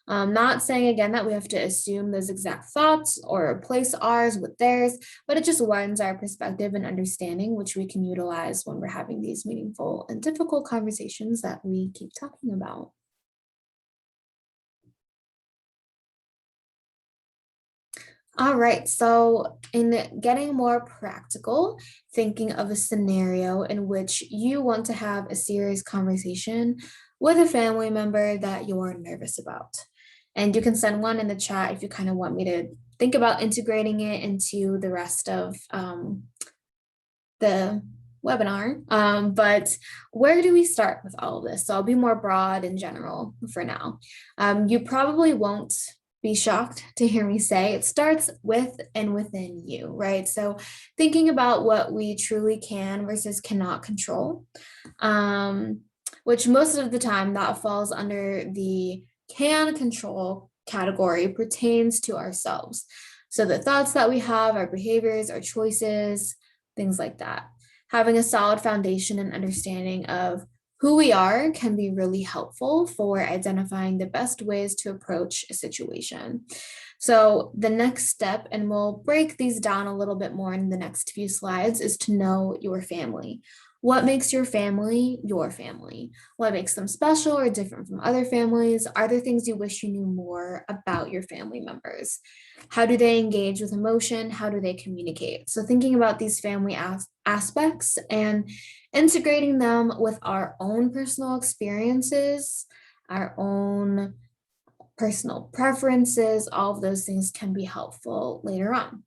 Not saying again that we have to assume those exact thoughts or replace ours with theirs, but it just widens our perspective and understanding, which we can utilize when we're having these meaningful and difficult conversations that we keep talking about. All right, so in getting more practical, thinking of a scenario in which you want to have a serious conversation with a family member that you're nervous about. And you can send one in the chat if you kind of want me to think about integrating it into the rest of the webinar. But where do we start with all of this? So I'll be more broad and general for now. You probably won't be shocked to hear me say it starts with and within you, right? So thinking about what we truly can versus cannot control, which most of the time that falls under the can control category, pertains to ourselves. So the thoughts that we have, our behaviors, our choices, things like that. Having a solid foundation and understanding of who we are can be really helpful for identifying the best ways to approach a situation. So the next step, and we'll break these down a little bit more in the next few slides, is to know your family. What makes your family your family? What makes them special or different from other families? Are there things you wish you knew more about your family members? How do they engage with emotion? How do they communicate? So thinking about these family aspects and integrating them with our own personal experiences, our own personal preferences, all of those things can be helpful later on.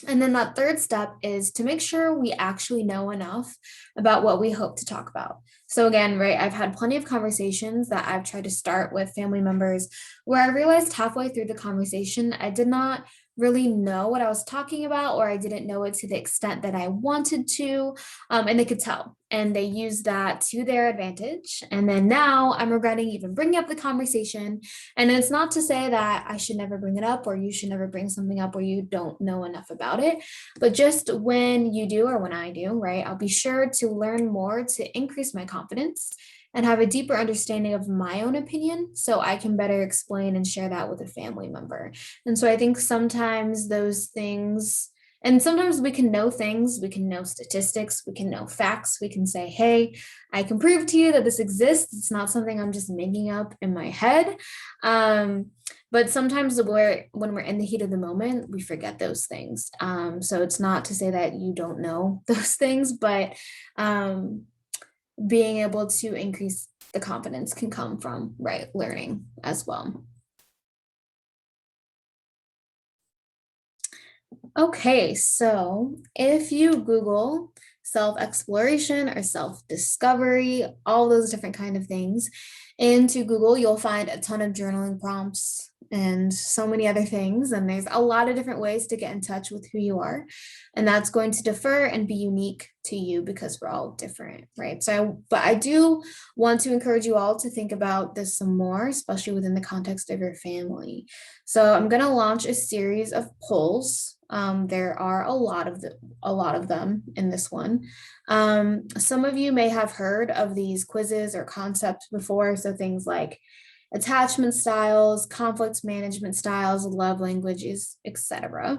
And then that third step is to make sure we actually know enough about what we hope to talk about. So again, right, I've had plenty of conversations that I've tried to start with family members where I realized halfway through the conversation, I did not really know what I was talking about, or I didn't know it to the extent that I wanted to. And they could tell. And they used that to their advantage. And then now I'm regretting even bringing up the conversation. And it's not to say that I should never bring it up or you should never bring something up where you don't know enough about it. But just when you do or when I do, right, I'll be sure to learn more to increase my confidence and have a deeper understanding of my own opinion so I can better explain and share that with a family member. And so I think sometimes those things, and sometimes we can know things, we can know statistics, we can know facts, we can say, hey, I can prove to you that this exists. It's not something I'm just making up in my head. But sometimes when we're in the heat of the moment, we forget those things. So it's not to say that you don't know those things, but being able to increase the confidence can come from, right, learning as well. Okay, so if you Google self-exploration or self-discovery, all those different kind of things into Google, you'll find a ton of journaling prompts and so many other things. And there's a lot of different ways to get in touch with who you are. And that's going to differ and be unique to you because we're all different, right? But I do want to encourage you all to think about this some more, especially within the context of your family. So I'm going to launch a series of polls. There are a lot of them in this one. Some of you may have heard of these quizzes or concepts before. So things like attachment styles, conflict management styles, love languages, etc.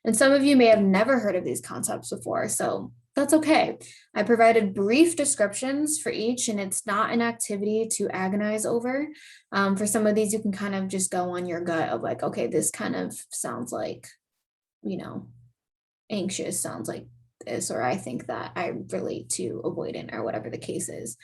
And some of you may have never heard of these concepts before. So that's okay. I provided brief descriptions for each, and it's not an activity to agonize over. For some of these, you can kind of just go on your gut of like, okay, this kind of sounds like, anxious, sounds like this, or I think that I relate to avoidant or whatever the case is.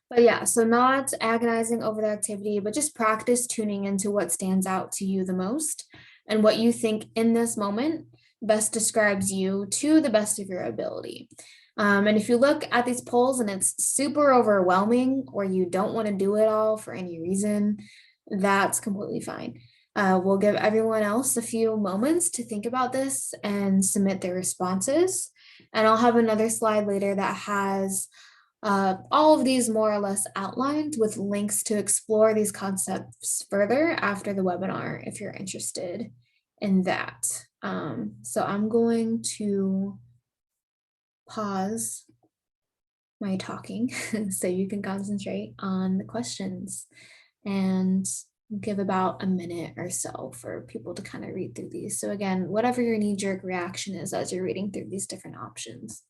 But yeah, so not agonizing over the activity, but just practice tuning into what stands out to you the most and what you think in this moment best describes you to the best of your ability. And if you look at these polls and it's super overwhelming or you don't want to do it all for any reason, that's completely fine. We'll give everyone else a few moments to think about this and submit their responses. And I'll have another slide later that has all of these more or less outlined with links to explore these concepts further after the webinar if you're interested in that. So I'm going to pause my talking so you can concentrate on the questions and give about a minute or so for people to kind of read through these. So again, whatever your knee-jerk reaction is as you're reading through these different options.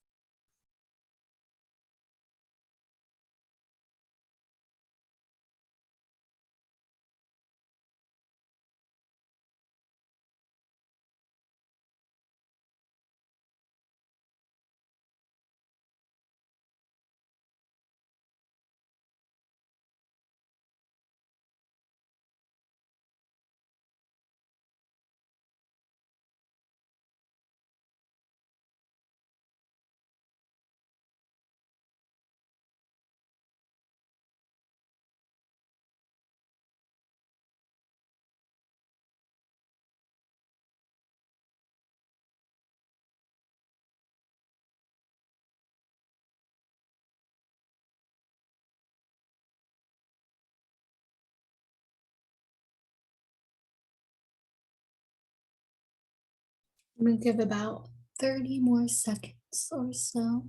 I'm going to give about 30 more seconds or so.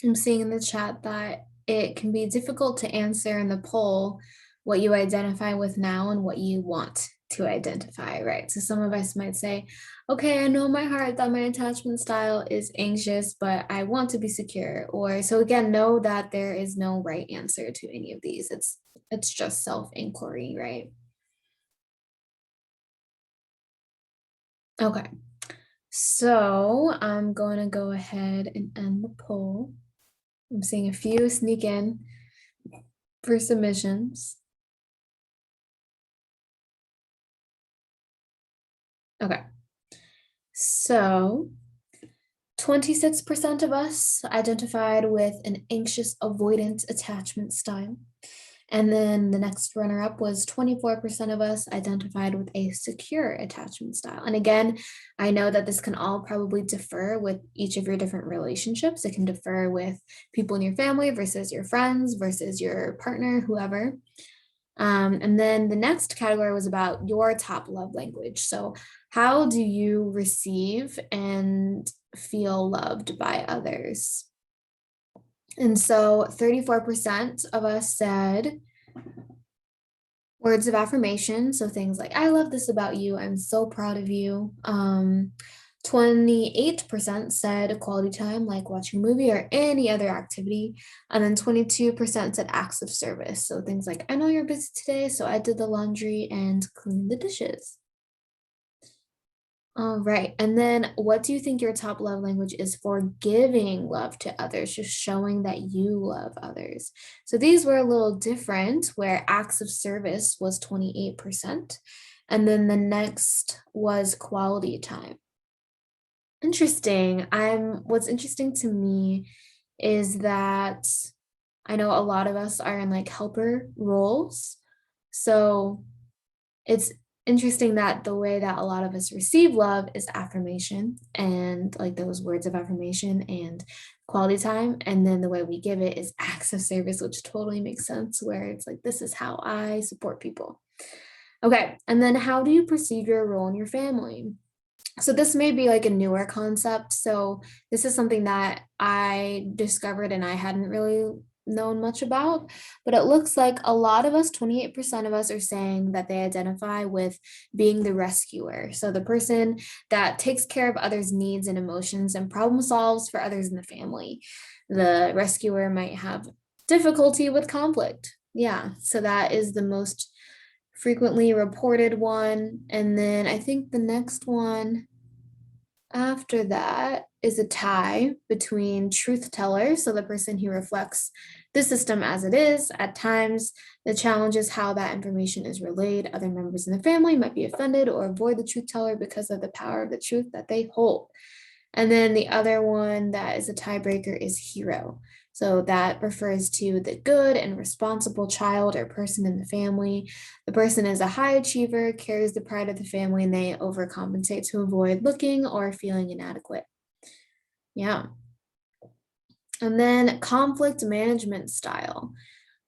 I'm seeing in the chat that it can be difficult to answer in the poll what you identify with now and what you want to identify, right? So some of us might say, okay, I know in my heart that my attachment style is anxious, but I want to be secure. Or so again, know that there is no right answer to any of these. It's just self-inquiry, right? Okay. So I'm going to go ahead and end the poll. I'm seeing a few sneak in for submissions. Okay. So 26% of us identified with an anxious avoidant attachment style. And then the next runner up was 24% of us identified with a secure attachment style. And again, I know that this can all probably differ with each of your different relationships. It can differ with people in your family versus your friends versus your partner, whoever. And then the next category was about your top love language. So, how do you receive and feel loved by others? And so 34% of us said words of affirmation. So things like, I love this about you. I'm so proud of you. 28% said quality time, like watching a movie or any other activity. And then 22% said acts of service. So things like, I know you're busy today, so I did the laundry and cleaned the dishes. All right. And then what do you think your top love language is for giving love to others, just showing that you love others? So these were a little different, where acts of service was 28%. And then the next was quality time. Interesting. What's interesting to me is that I know a lot of us are in like helper roles. So it's interesting that the way that a lot of us receive love is affirmation and like those words of affirmation and quality time. And then the way we give it is acts of service, which totally makes sense, where it's like, this is how I support people. Okay. And then how do you perceive your role in your family? So this may be like a newer concept. So this is something that I discovered and I hadn't really known much about, but it looks like a lot of us, 28% of us, are saying that they identify with being the rescuer. So the person that takes care of others' needs and emotions and problem solves for others in the family. The rescuer might have difficulty with conflict. Yeah, so that is the most frequently reported one. And then I think the next one after that is a tie between truth teller, so the person who reflects the system as it is. At times, the challenge is how that information is relayed. Other members in the family might be offended or avoid the truth teller because of the power of the truth that they hold. And then the other one that is a tiebreaker is hero. So that refers to the good and responsible child or person in the family. The person is a high achiever, carries the pride of the family, and they overcompensate to avoid looking or feeling inadequate. Yeah. And then conflict management style.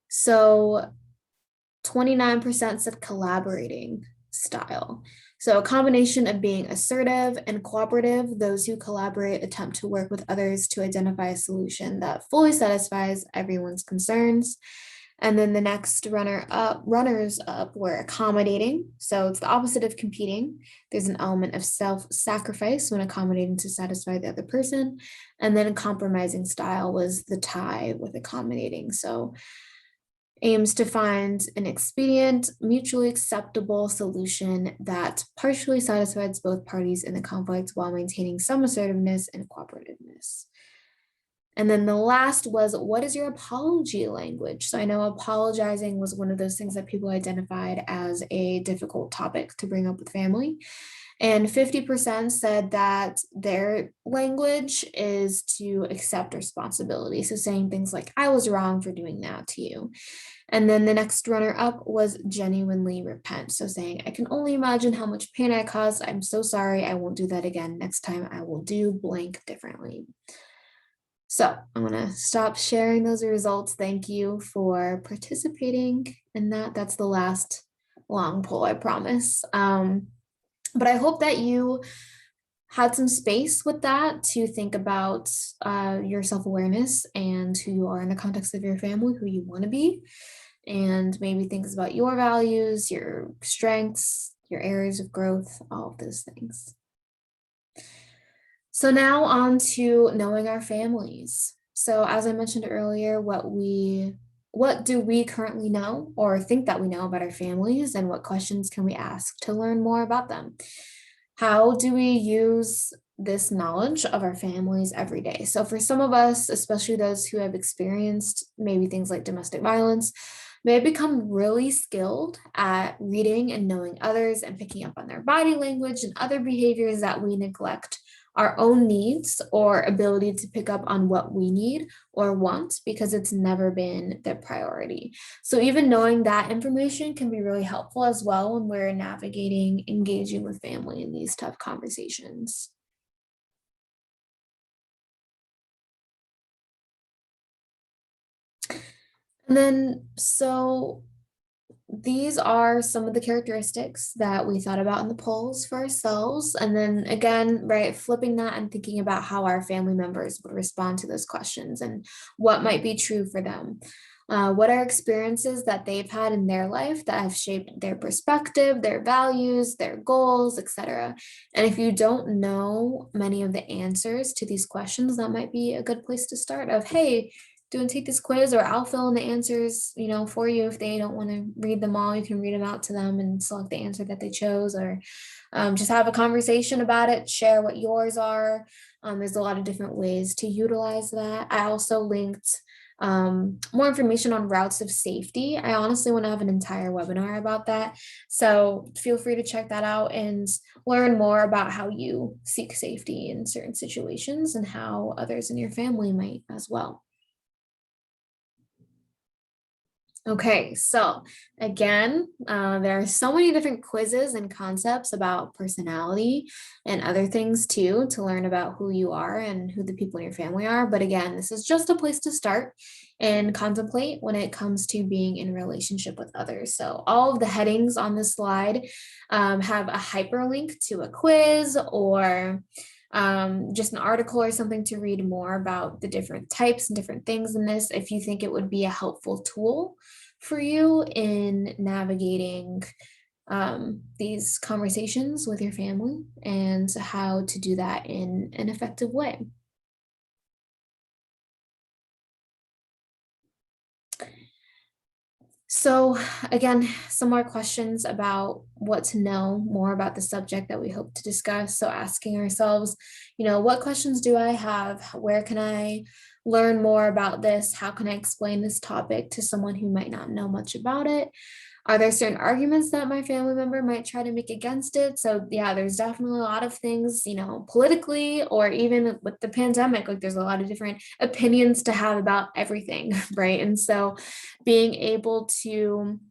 So 29% said collaborating style. So a combination of being assertive and cooperative, those who collaborate attempt to work with others to identify a solution that fully satisfies everyone's concerns. And then the next runners up were accommodating. So it's the opposite of competing. There's an element of self-sacrifice when accommodating to satisfy the other person. And then compromising style was the tie with accommodating. So aims to find an expedient, mutually acceptable solution that partially satisfies both parties in the conflict while maintaining some assertiveness and cooperativeness. And then the last was, what is your apology language? So I know apologizing was one of those things that people identified as a difficult topic to bring up with family. And 50% said that their language is to accept responsibility. So saying things like, I was wrong for doing that to you. And then the next runner up was genuinely repent. So saying, I can only imagine how much pain I caused. I'm so sorry. I won't do that again. Next time I will do blank differently. So I'm going to stop sharing those results. Thank you for participating in that. That's the last long poll, I promise. But I hope that you had some space with that to think about your self-awareness and who you are in the context of your family, who you want to be, and maybe things about your values, your strengths, your areas of growth, all of those things. So now on to knowing our families. So as I mentioned earlier, what do we currently know or think that we know about our families, and what questions can we ask to learn more about them? How do we use this knowledge of our families every day? So for some of us, especially those who have experienced maybe things like domestic violence, may become really skilled at reading and knowing others and picking up on their body language and other behaviors that we neglect our own needs or ability to pick up on what we need or want because it's never been the priority. So even knowing that information can be really helpful as well when we're navigating, engaging with family in these tough conversations. And then, so these are some of the characteristics that we thought about in the polls for ourselves. And then again, right, flipping that and thinking about how our family members would respond to those questions and what might be true for them. What are experiences that they've had in their life that have shaped their perspective, their values, their goals, etc. And if you don't know many of the answers to these questions, that might be a good place to start of, hey, do and take this quiz, or I'll fill in the answers, for you. If they don't want to read them all, you can read them out to them and select the answer that they chose, or just have a conversation about it, share what yours are. There's a lot of different ways to utilize that. I also linked more information on routes of safety. I honestly want to have an entire webinar about that. So feel free to check that out and learn more about how you seek safety in certain situations and how others in your family might as well. Okay, so again, there are so many different quizzes and concepts about personality and other things too to learn about who you are and who the people in your family are. But again, this is just a place to start and contemplate when it comes to being in relationship with others. So all of the headings on this slide have a hyperlink to a quiz or just an article or something to read more about the different types and different things in this if you think it would be a helpful tool for you in navigating these conversations with your family and how to do that in an effective way. So again, some more questions about what to know more about the subject that we hope to discuss. So asking ourselves, what questions do I have? Where can I learn more about this? How can I explain this topic to someone who might not know much about it? Are there certain arguments that my family member might try to make against it? So yeah, there's definitely a lot of things, politically or even with the pandemic, like there's a lot of different opinions to have about everything, right? And so being able to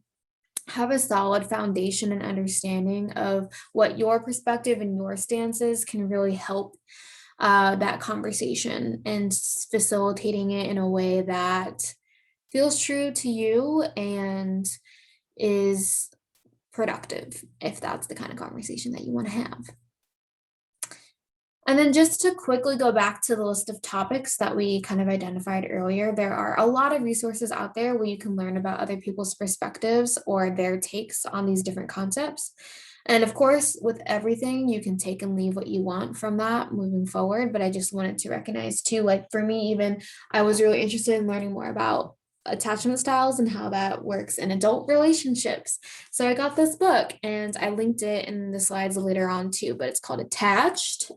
have a solid foundation and understanding of what your perspective and your stances can really help that conversation and facilitating it in a way that feels true to you and is productive, if that's the kind of conversation that you want to have. And then just to quickly go back to the list of topics that we kind of identified earlier, there are a lot of resources out there where you can learn about other people's perspectives or their takes on these different concepts. And of course, with everything, you can take and leave what you want from that moving forward. But I just wanted to recognize too, like for me, even I was really interested in learning more about attachment styles and how that works in adult relationships. So I got this book and I linked it in the slides later on too, but it's called Attached.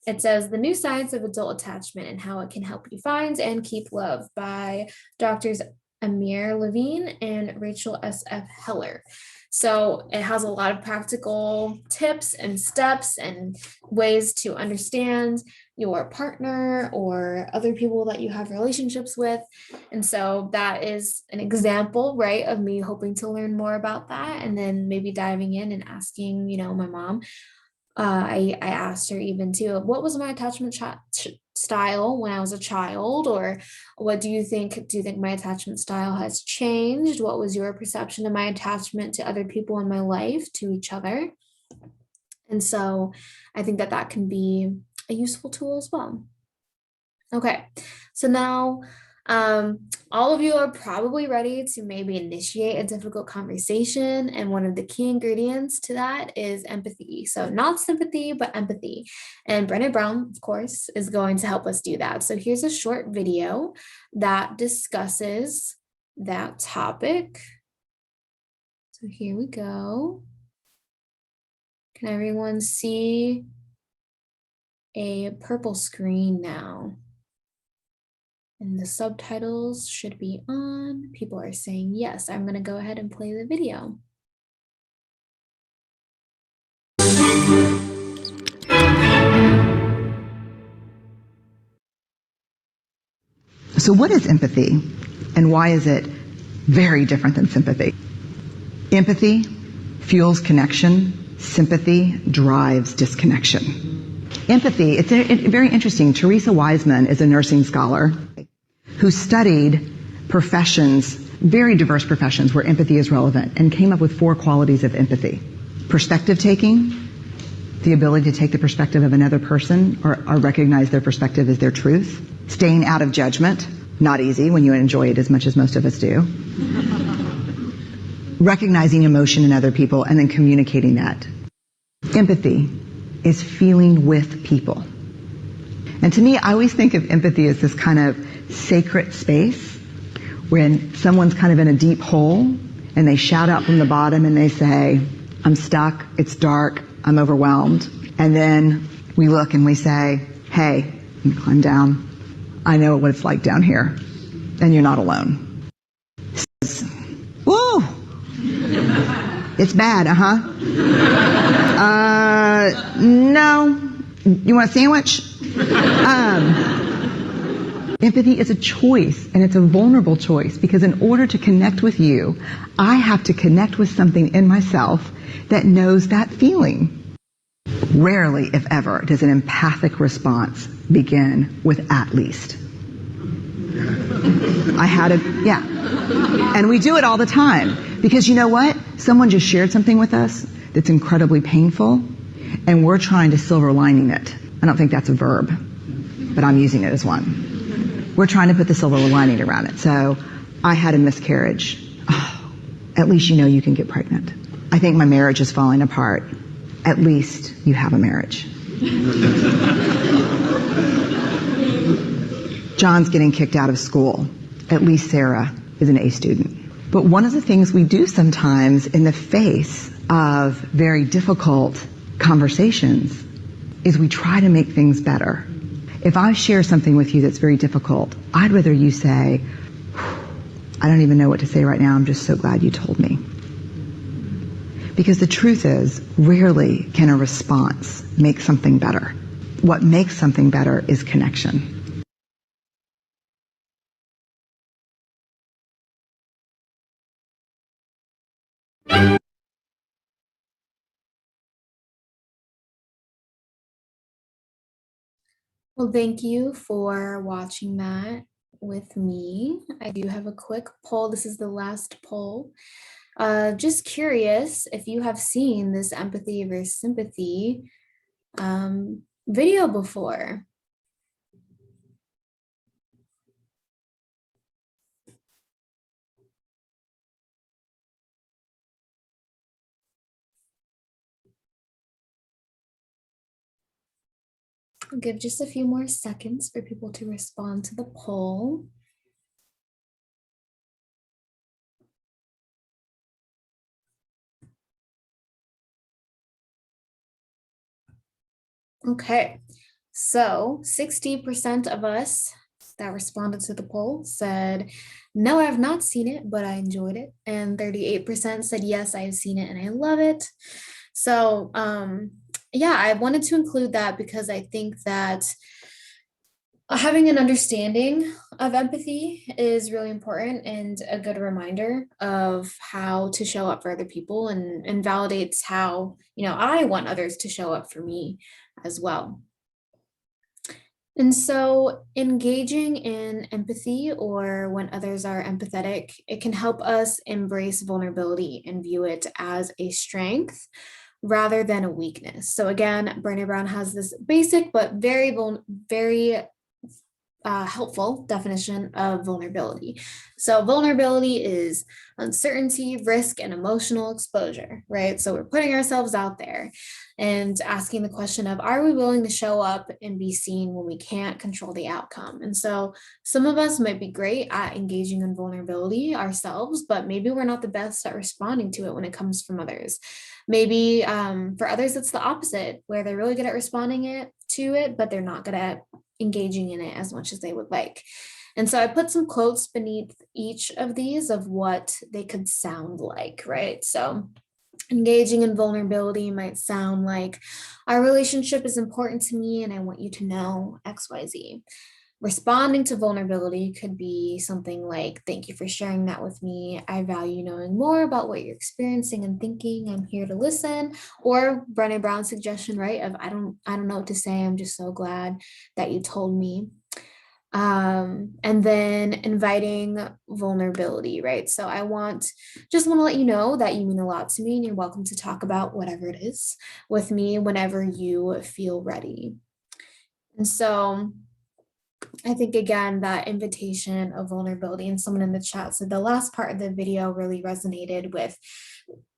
It says The New Science of Adult Attachment and How It Can Help You Find and Keep Love by Doctors Amir Levine and Rachel S.F. Heller. So it has a lot of practical tips and steps and ways to understand your partner or other people that you have relationships with. And so that is an example, right, of me hoping to learn more about that and then maybe diving in and asking, my mom. I asked her even too, what was my attachment style when I was a child? Or what do you think? Do you think my attachment style has changed? What was your perception of my attachment to other people in my life, to each other? And so I think that that can be a useful tool as well. Okay, so now All of you are probably ready to maybe initiate a difficult conversation, and one of the key ingredients to that is empathy. So not sympathy, but empathy. And Brené Brown, of course, is going to help us do that. So here's a short video that discusses that topic. So here we go. Can everyone see a purple screen now? And the subtitles should be on. People are saying yes. I'm going to go ahead and play the video. So what is empathy, and why is it very different than sympathy? Empathy fuels connection. Sympathy drives disconnection. Empathy, it's very interesting. Teresa Wiseman is a nursing scholar who studied professions, very diverse professions where empathy is relevant, and came up with 4 qualities of empathy. Perspective taking, the ability to take the perspective of another person or recognize their perspective as their truth. Staying out of judgment, not easy when you enjoy it as much as most of us do. Recognizing emotion in other people and then communicating that. Empathy is feeling with people. And to me, I always think of empathy as this kind of sacred space when someone's kind of in a deep hole and they shout out from the bottom and they say, I'm stuck, it's dark, I'm overwhelmed. And then we look and we say, hey, you can climb down. I know what it's like down here, and you're not alone. Woo! It's bad, no. You want a sandwich? Empathy is a choice, and it's a vulnerable choice, because in order to connect with you, I have to connect with something in myself that knows that feeling. Rarely, if ever, does an empathic response begin with at least. And we do it all the time, because you know what? Someone just shared something with us that's incredibly painful, and we're trying to silver lining it. I don't think that's a verb, but I'm using it as one. We're trying to put the silver lining around it. So, I had a miscarriage. Oh, at least you know you can get pregnant. I think my marriage is falling apart. At least you have a marriage. John's getting kicked out of school. At least Sarah is an A student. But one of the things we do sometimes in the face of very difficult conversations is we try to make things better. If I share something with you that's very difficult, I'd rather you say, I don't even know what to say right now, I'm just so glad you told me. Because the truth is, rarely can a response make something better. What makes something better is connection. Well, thank you for watching that with me. I do have a quick poll. This is the last poll. Just curious if you have seen this empathy versus sympathy video before. I'll give just a few more seconds for people to respond to the poll. Okay, so 60% of us that responded to the poll said, no, I have not seen it, but I enjoyed it. And 38% said, yes, I've seen it and I love it. So yeah, I wanted to include that because I think that having an understanding of empathy is really important and a good reminder of how to show up for other people, and validates how, I want others to show up for me as well. And so engaging in empathy, or when others are empathetic, it can help us embrace vulnerability and view it as a strength rather than a weakness. So again, Brené Brown has this basic but very helpful definition of vulnerability. So vulnerability is uncertainty, risk, and emotional exposure, right? So we're putting ourselves out there and asking the question of, are we willing to show up and be seen when we can't control the outcome? And so some of us might be great at engaging in vulnerability ourselves, but maybe we're not the best at responding to it when it comes from others. Maybe for others, it's the opposite, where they're really good at responding to it, but they're not good at engaging in it as much as they would like. And so I put some quotes beneath each of these of what they could sound like, right? So engaging in vulnerability might sound like, our relationship is important to me and I want you to know XYZ. Responding to vulnerability could be something like, thank you for sharing that with me. I value knowing more about what you're experiencing and thinking. I'm here to listen. Or Brené Brown's suggestion, right? Of I don't know what to say. I'm just so glad that you told me. And then inviting vulnerability, right? So just want to let you know that you mean a lot to me and you're welcome to talk about whatever it is with me whenever you feel ready. And so I think, again, that invitation of vulnerability, and someone in the chat said the last part of the video really resonated with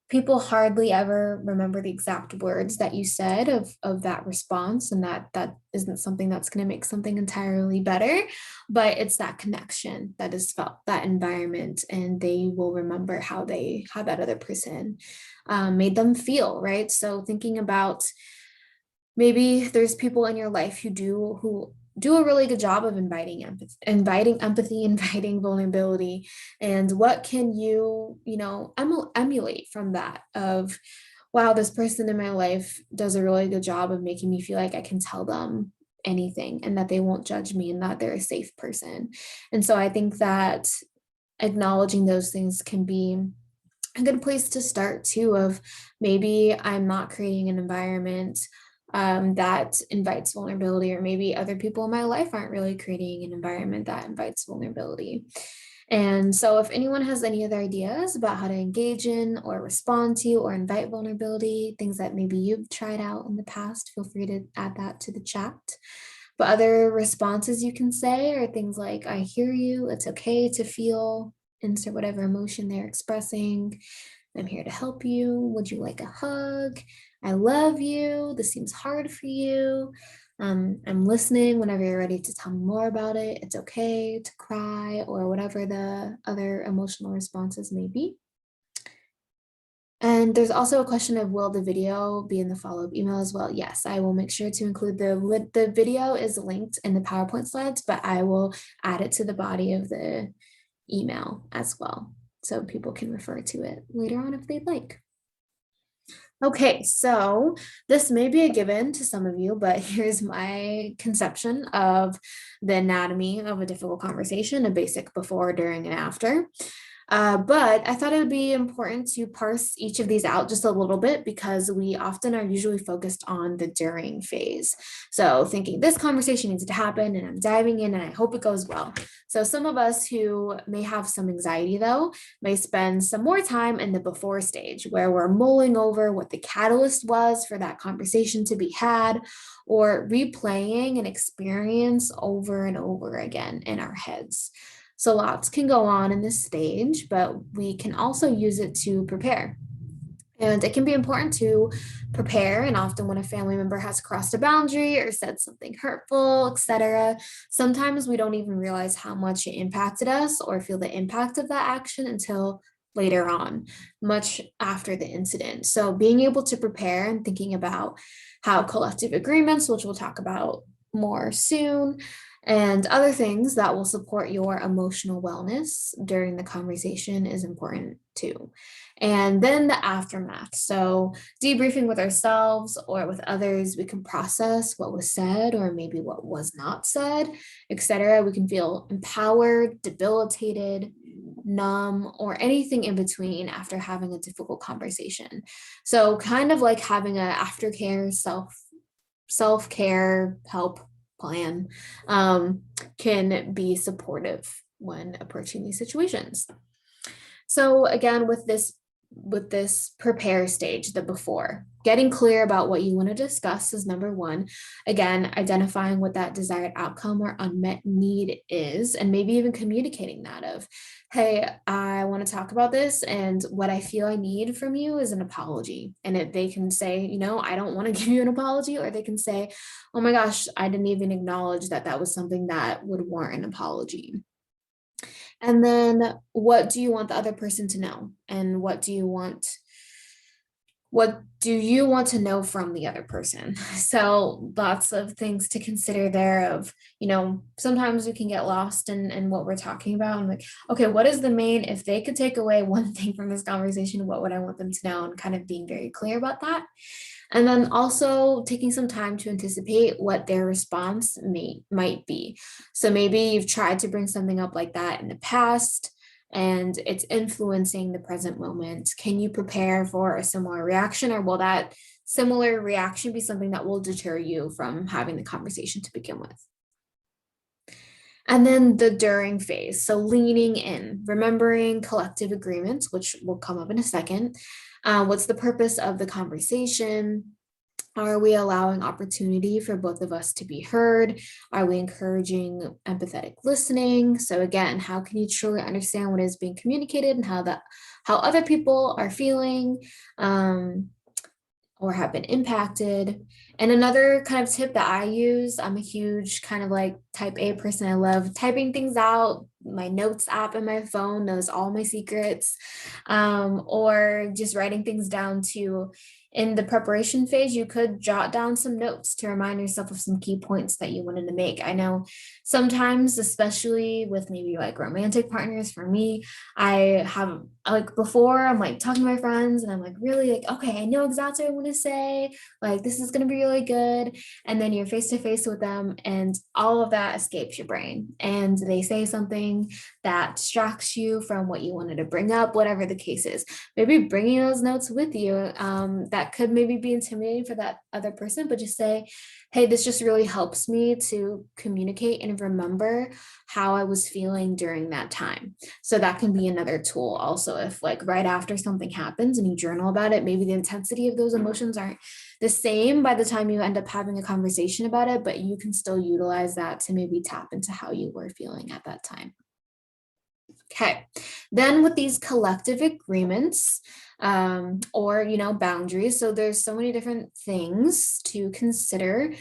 people. Hardly ever remember the exact words that you said of that response, and that isn't something that's going to make something entirely better, but it's that connection that is felt, that environment, and they will remember how that other person made them feel, right? So thinking about, maybe there's people in your life who do a really good job of inviting empathy, inviting vulnerability. And what can you emulate from that of, wow, this person in my life does a really good job of making me feel like I can tell them anything and that they won't judge me and that they're a safe person. And so I think that acknowledging those things can be a good place to start too, of maybe I'm not creating an environment that invites vulnerability, or maybe other people in my life aren't really creating an environment that invites vulnerability. And so if anyone has any other ideas about how to engage in or respond to or invite vulnerability, things that maybe you've tried out in the past, feel free to add that to the chat. But other responses you can say are things like, I hear you, it's okay to feel, insert whatever emotion they're expressing. I'm here to help you. Would you like a hug? I love you. This seems hard for you. I'm listening whenever you're ready to tell me more about it. It's okay to cry, or whatever the other emotional responses may be. And there's also a question of, will the video be in the follow-up email as well? Yes, I will make sure to include the video is linked in the PowerPoint slides, but I will add it to the body of the email as well, so people can refer to it later on if they'd like. Okay, so this may be a given to some of you, but here's my conception of the anatomy of a difficult conversation, a basic before, during, and after. But I thought it would be important to parse each of these out just a little bit, because we often are usually focused on the during phase. So thinking this conversation needs to happen and I'm diving in and I hope it goes well. So some of us who may have some anxiety, though, may spend some more time in the before stage, where we're mulling over what the catalyst was for that conversation to be had, or replaying an experience over and over again in our heads. So lots can go on in this stage, but we can also use it to prepare. And it can be important to prepare. And often when a family member has crossed a boundary or said something hurtful, etc., sometimes we don't even realize how much it impacted us or feel the impact of that action until later on, much after the incident. So being able to prepare and thinking about how collective agreements, which we'll talk about more soon, and other things that will support your emotional wellness during the conversation is important too. And then the aftermath. So debriefing with ourselves or with others, we can process what was said or maybe what was not said, etc. We can feel empowered, debilitated, numb, or anything in between after having a difficult conversation. So kind of like having an aftercare self-care help plan can be supportive when approaching these situations. So again, with this prepare stage, the before, getting clear about what you want to discuss is number one. Again, identifying what that desired outcome or unmet need is, and maybe even communicating that of, hey, I want to talk about this, and what I feel I need from you is an apology. And if they can say, I don't want to give you an apology, or they can say, oh my gosh, I didn't even acknowledge that that was something that would warrant an apology. And then what do you want the other person to know? And what do you want to know from the other person? So lots of things to consider there of, sometimes we can get lost in what we're talking about. I'm like, okay, what is the main, if they could take away one thing from this conversation, what would I want them to know? And kind of being very clear about that. And then also taking some time to anticipate what their response might be. So maybe you've tried to bring something up like that in the past and it's influencing the present moment. Can you prepare for a similar reaction, or will that similar reaction be something that will deter you from having the conversation to begin with? And then the during phase. So leaning in, remembering collective agreements, which will come up in a second. What's the purpose of the conversation? Are we allowing opportunity for both of us to be heard? Are we encouraging empathetic listening? So again, how can you truly understand what is being communicated and how other people are feeling? Or have been impacted. And another kind of tip that I use, I'm a huge kind of like type A person. I love typing things out. My notes app in my phone knows all my secrets, or just writing things down too. In the preparation phase, you could jot down some notes to remind yourself of some key points that you wanted to make. I know sometimes, especially with maybe like romantic partners, for me, I have like before I'm like talking to my friends and I'm like really like, okay, I know exactly what I want to say. Like this is going to be really good. And then you're face to face with them and all of that escapes your brain. And they say something that distracts you from what you wanted to bring up, whatever the case is. Maybe bringing those notes with you, that could maybe be intimidating for that other person, but just say, hey, this just really helps me to communicate and remember how I was feeling during that time. So that can be another tool also. If like right after something happens and you journal about it, maybe the intensity of those emotions aren't the same by the time you end up having a conversation about it, but you can still utilize that to maybe tap into how you were feeling at that time. Okay, then with these collective agreements, or boundaries, so there's so many different things to consider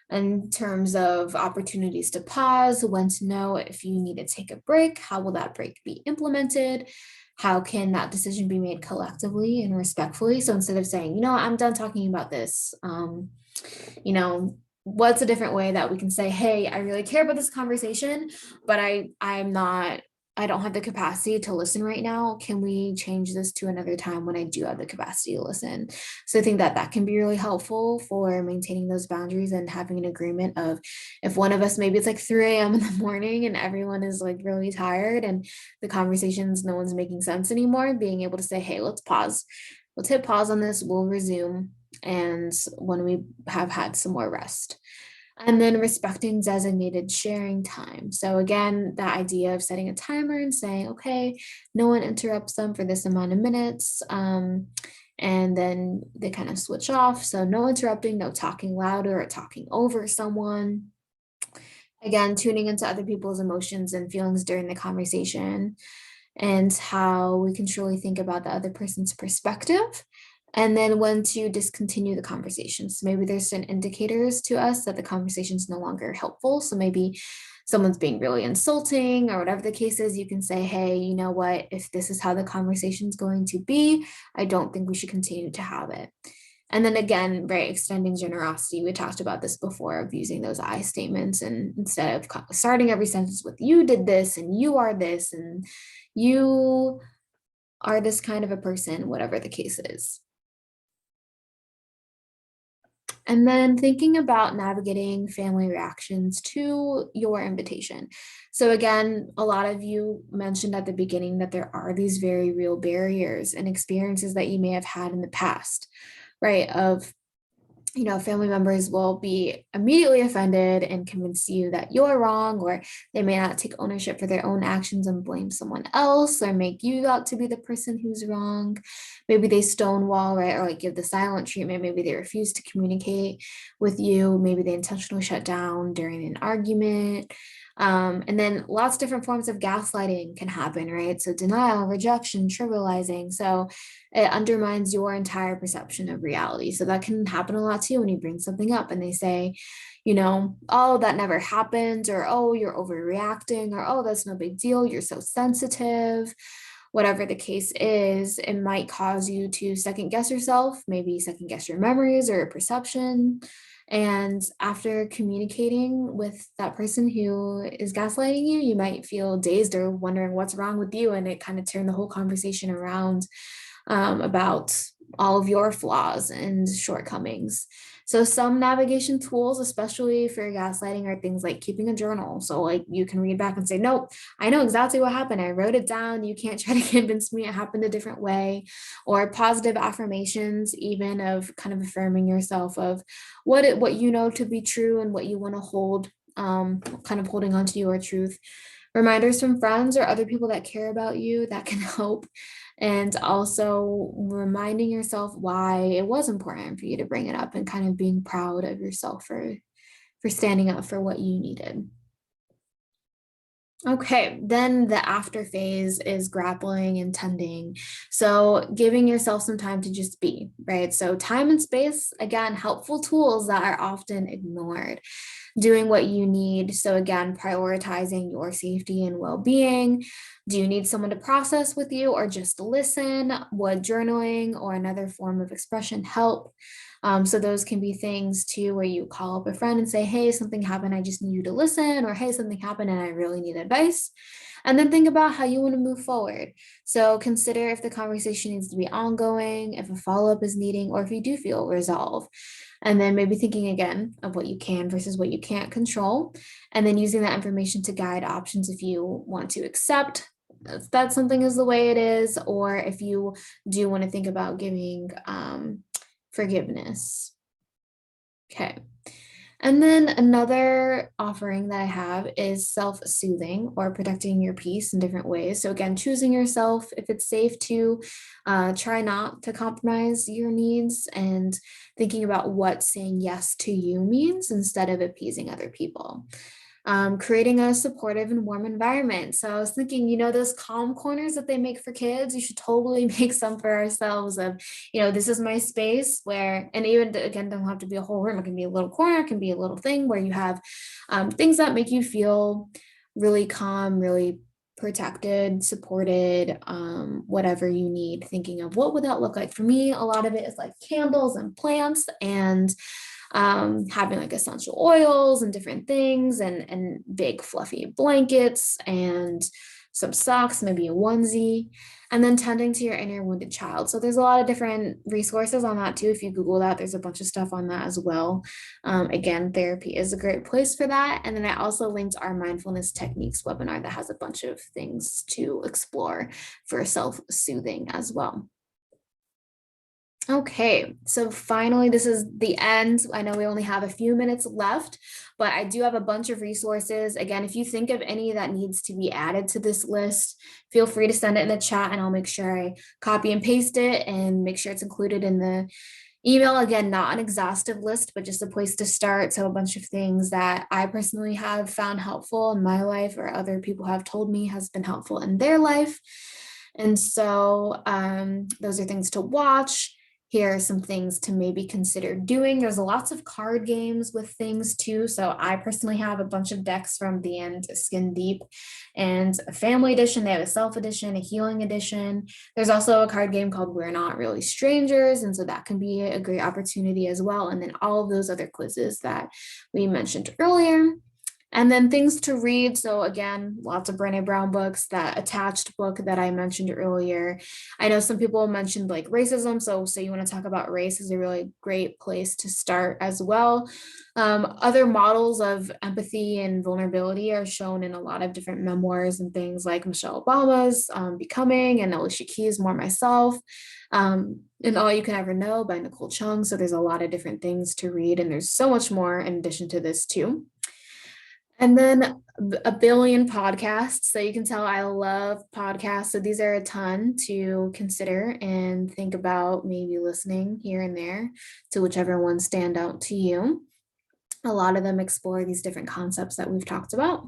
in terms of opportunities to pause, when to know if you need to take a break, how will that break be implemented, how can that decision be made collectively and respectfully. So instead of saying, I'm done talking about this, what's a different way that we can say, hey, I really care about this conversation, but I don't have the capacity to listen right now. Can we change this to another time when I do have the capacity to listen? So I think that can be really helpful for maintaining those boundaries and having an agreement of, if one of us, maybe it's like 3 a.m. in the morning and everyone is like really tired and the conversations, no one's making sense anymore, being able to say, hey, let's pause. Let's hit pause on this. We'll resume. And when we have had some more rest. And then respecting designated sharing time. So again, that idea of setting a timer and saying, okay, no one interrupts them for this amount of minutes. And then they kind of switch off. So no interrupting, no talking louder or talking over someone. Again, tuning into other people's emotions and feelings during the conversation and how we can truly think about the other person's perspective. And then when to discontinue the conversation. So maybe there's some indicators to us that the conversation is no longer helpful. So maybe someone's being really insulting or whatever the case is, you can say, hey, you know what, if this is how the conversation is going to be, I don't think we should continue to have it. And then again, right, extending generosity. We talked about this before of using those I statements, and instead of starting every sentence with you did this and you are this and you are this kind of a person, whatever the case is. And then thinking about navigating family reactions to your invitation. So again, a lot of you mentioned at the beginning that there are these very real barriers and experiences that you may have had in the past, right? Of family members will be immediately offended and convince you that you're wrong, or they may not take ownership for their own actions and blame someone else, or make you out to be the person who's wrong. Maybe they stonewall, right? Or like give the silent treatment. Maybe they refuse to communicate with you. Maybe they intentionally shut down during an argument. And then lots of different forms of gaslighting can happen, right? So denial, rejection, trivializing. So it undermines your entire perception of reality. So that can happen a lot too when you bring something up and they say, oh, that never happened, or oh, you're overreacting, or oh, that's no big deal, you're so sensitive. Whatever the case is, it might cause you to second guess yourself, maybe second guess your memories or your perception. And after communicating with that person who is gaslighting you, you might feel dazed or wondering what's wrong with you. And it kind of turned the whole conversation around about all of your flaws and shortcomings. So some navigation tools, especially for gaslighting, are things like keeping a journal. So like you can read back and say, nope, I know exactly what happened. I wrote it down. You can't try to convince me it happened a different way. Or positive affirmations, even of kind of affirming yourself of what you know to be true and what you want to hold, kind of holding on to your truth. Reminders from friends or other people that care about you that can help, and also reminding yourself why it was important for you to bring it up and kind of being proud of yourself for standing up for what you needed. Okay, then the after phase is grappling and tending. So giving yourself some time to just be, right? So time and space, again, helpful tools that are often ignored. Doing what you need. So again, prioritizing your safety and well-being. Do you need someone to process with you or just listen? Would journaling or another form of expression help? So those can be things too, where you call up a friend and say, hey, something happened, I just need you to listen, or hey, something happened and I really need advice. And then think about how you want to move forward. So consider if the conversation needs to be ongoing, if a follow-up is needing, or if you do feel resolve. And then maybe thinking again of what you can versus what you can't control. And then using that information to guide options if you want to accept that something is the way it is, or if you do want to think about giving forgiveness. Okay. And then another offering that I have is self-soothing or protecting your peace in different ways. So again, choosing yourself if it's safe to try not to compromise your needs, and thinking about what saying yes to you means instead of appeasing other people. Creating a supportive and warm environment. So I was thinking, those calm corners that they make for kids, you should totally make some for ourselves of, this is my space where, and even again, don't have to be a whole room. It can be a little corner, it can be a little thing where you have things that make you feel really calm, really protected, supported, whatever you need. Thinking of what would that look like for me. A lot of it is like candles and plants, and having like essential oils and different things, and big fluffy blankets and some socks, maybe a onesie, and then tending to your inner wounded child. So there's a lot of different resources on that too. If you Google that, there's a bunch of stuff on that as well. Again, therapy is a great place for that. And then I also linked our mindfulness techniques webinar that has a bunch of things to explore for self-soothing as well. Okay, so finally, this is the end. I know we only have a few minutes left, but I do have a bunch of resources. Again, if you think of any that needs to be added to this list, feel free to send it in the chat and I'll make sure I copy and paste it and make sure it's included in the email. Again, not an exhaustive list, but just a place to start. So a bunch of things that I personally have found helpful in my life, or other people have told me has been helpful in their life. And so those are things to watch. Here are some things to maybe consider doing. There's lots of card games with things too. So I personally have a bunch of decks from the end Skin Deep, and a family edition. They have a self edition, a healing edition. There's also a card game called We're Not Really Strangers. And so that can be a great opportunity as well. And then all of those other quizzes that we mentioned earlier. And then things to read. So again, lots of Brené Brown books. That attached book that I mentioned earlier. I know some people mentioned like racism. So you want to talk about race is a really great place to start as well. Other models of empathy and vulnerability are shown in a lot of different memoirs and things like Michelle Obama's Becoming, and Alicia Keys' More Myself, and All You Can Ever Know by Nicole Chung. So there's a lot of different things to read, and there's so much more in addition to this too. And then a billion podcasts. So you can tell I love podcasts. So these are a ton to consider and think about maybe listening here and there to whichever ones stand out to you. A lot of them explore these different concepts that we've talked about.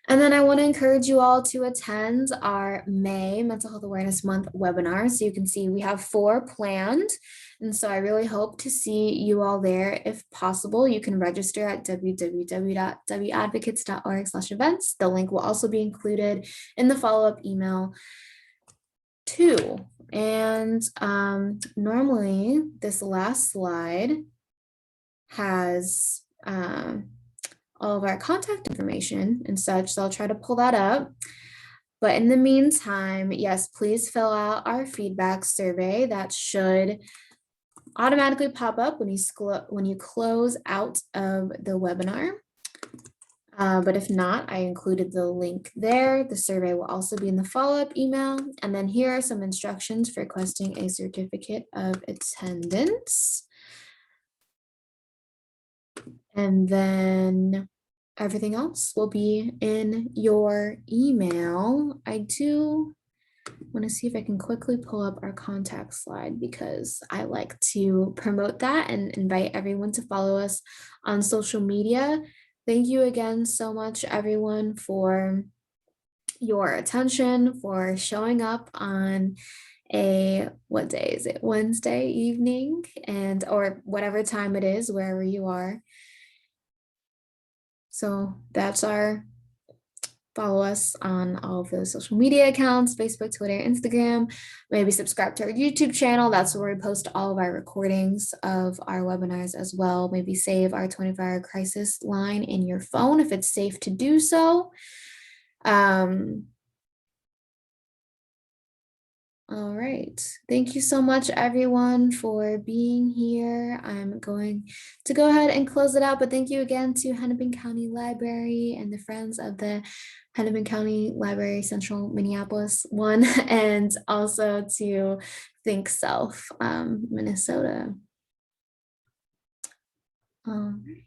And then I want to encourage you all to attend our May Mental Health Awareness Month webinar. So you can see we have 4 planned. And so I really hope to see you all there. If possible, you can register at www.wadvocates.org/events. The link will also be included in the follow-up email too. And normally this last slide has all of our contact information and such. So I'll try to pull that up. But in the meantime, yes, please fill out our feedback survey. That should automatically pop up when you close out of the webinar. But if not, I included the link there. The survey will also be in the follow-up email. And then here are some instructions for requesting a certificate of attendance. And then everything else will be in your email. I do want to see if I can quickly pull up our contact slide because I like to promote that and invite everyone to follow us on social media. Thank you again so much, everyone, for your attention, for showing up on what day is it? Wednesday evening, and or whatever time it is, wherever you are. So that's our follow us on all of the social media accounts, Facebook, Twitter, Instagram. Maybe subscribe to our YouTube channel. That's where we post all of our recordings of our webinars as well. Maybe save our 24-hour crisis line in your phone if it's safe to do so. All right. Thank you so much, everyone, for being here. I'm going to go ahead and close it out, but thank you again to Hennepin County Library and the Friends of the Hennepin County Library Central Minneapolis one, and also to ThinkSelf, Minnesota. All right.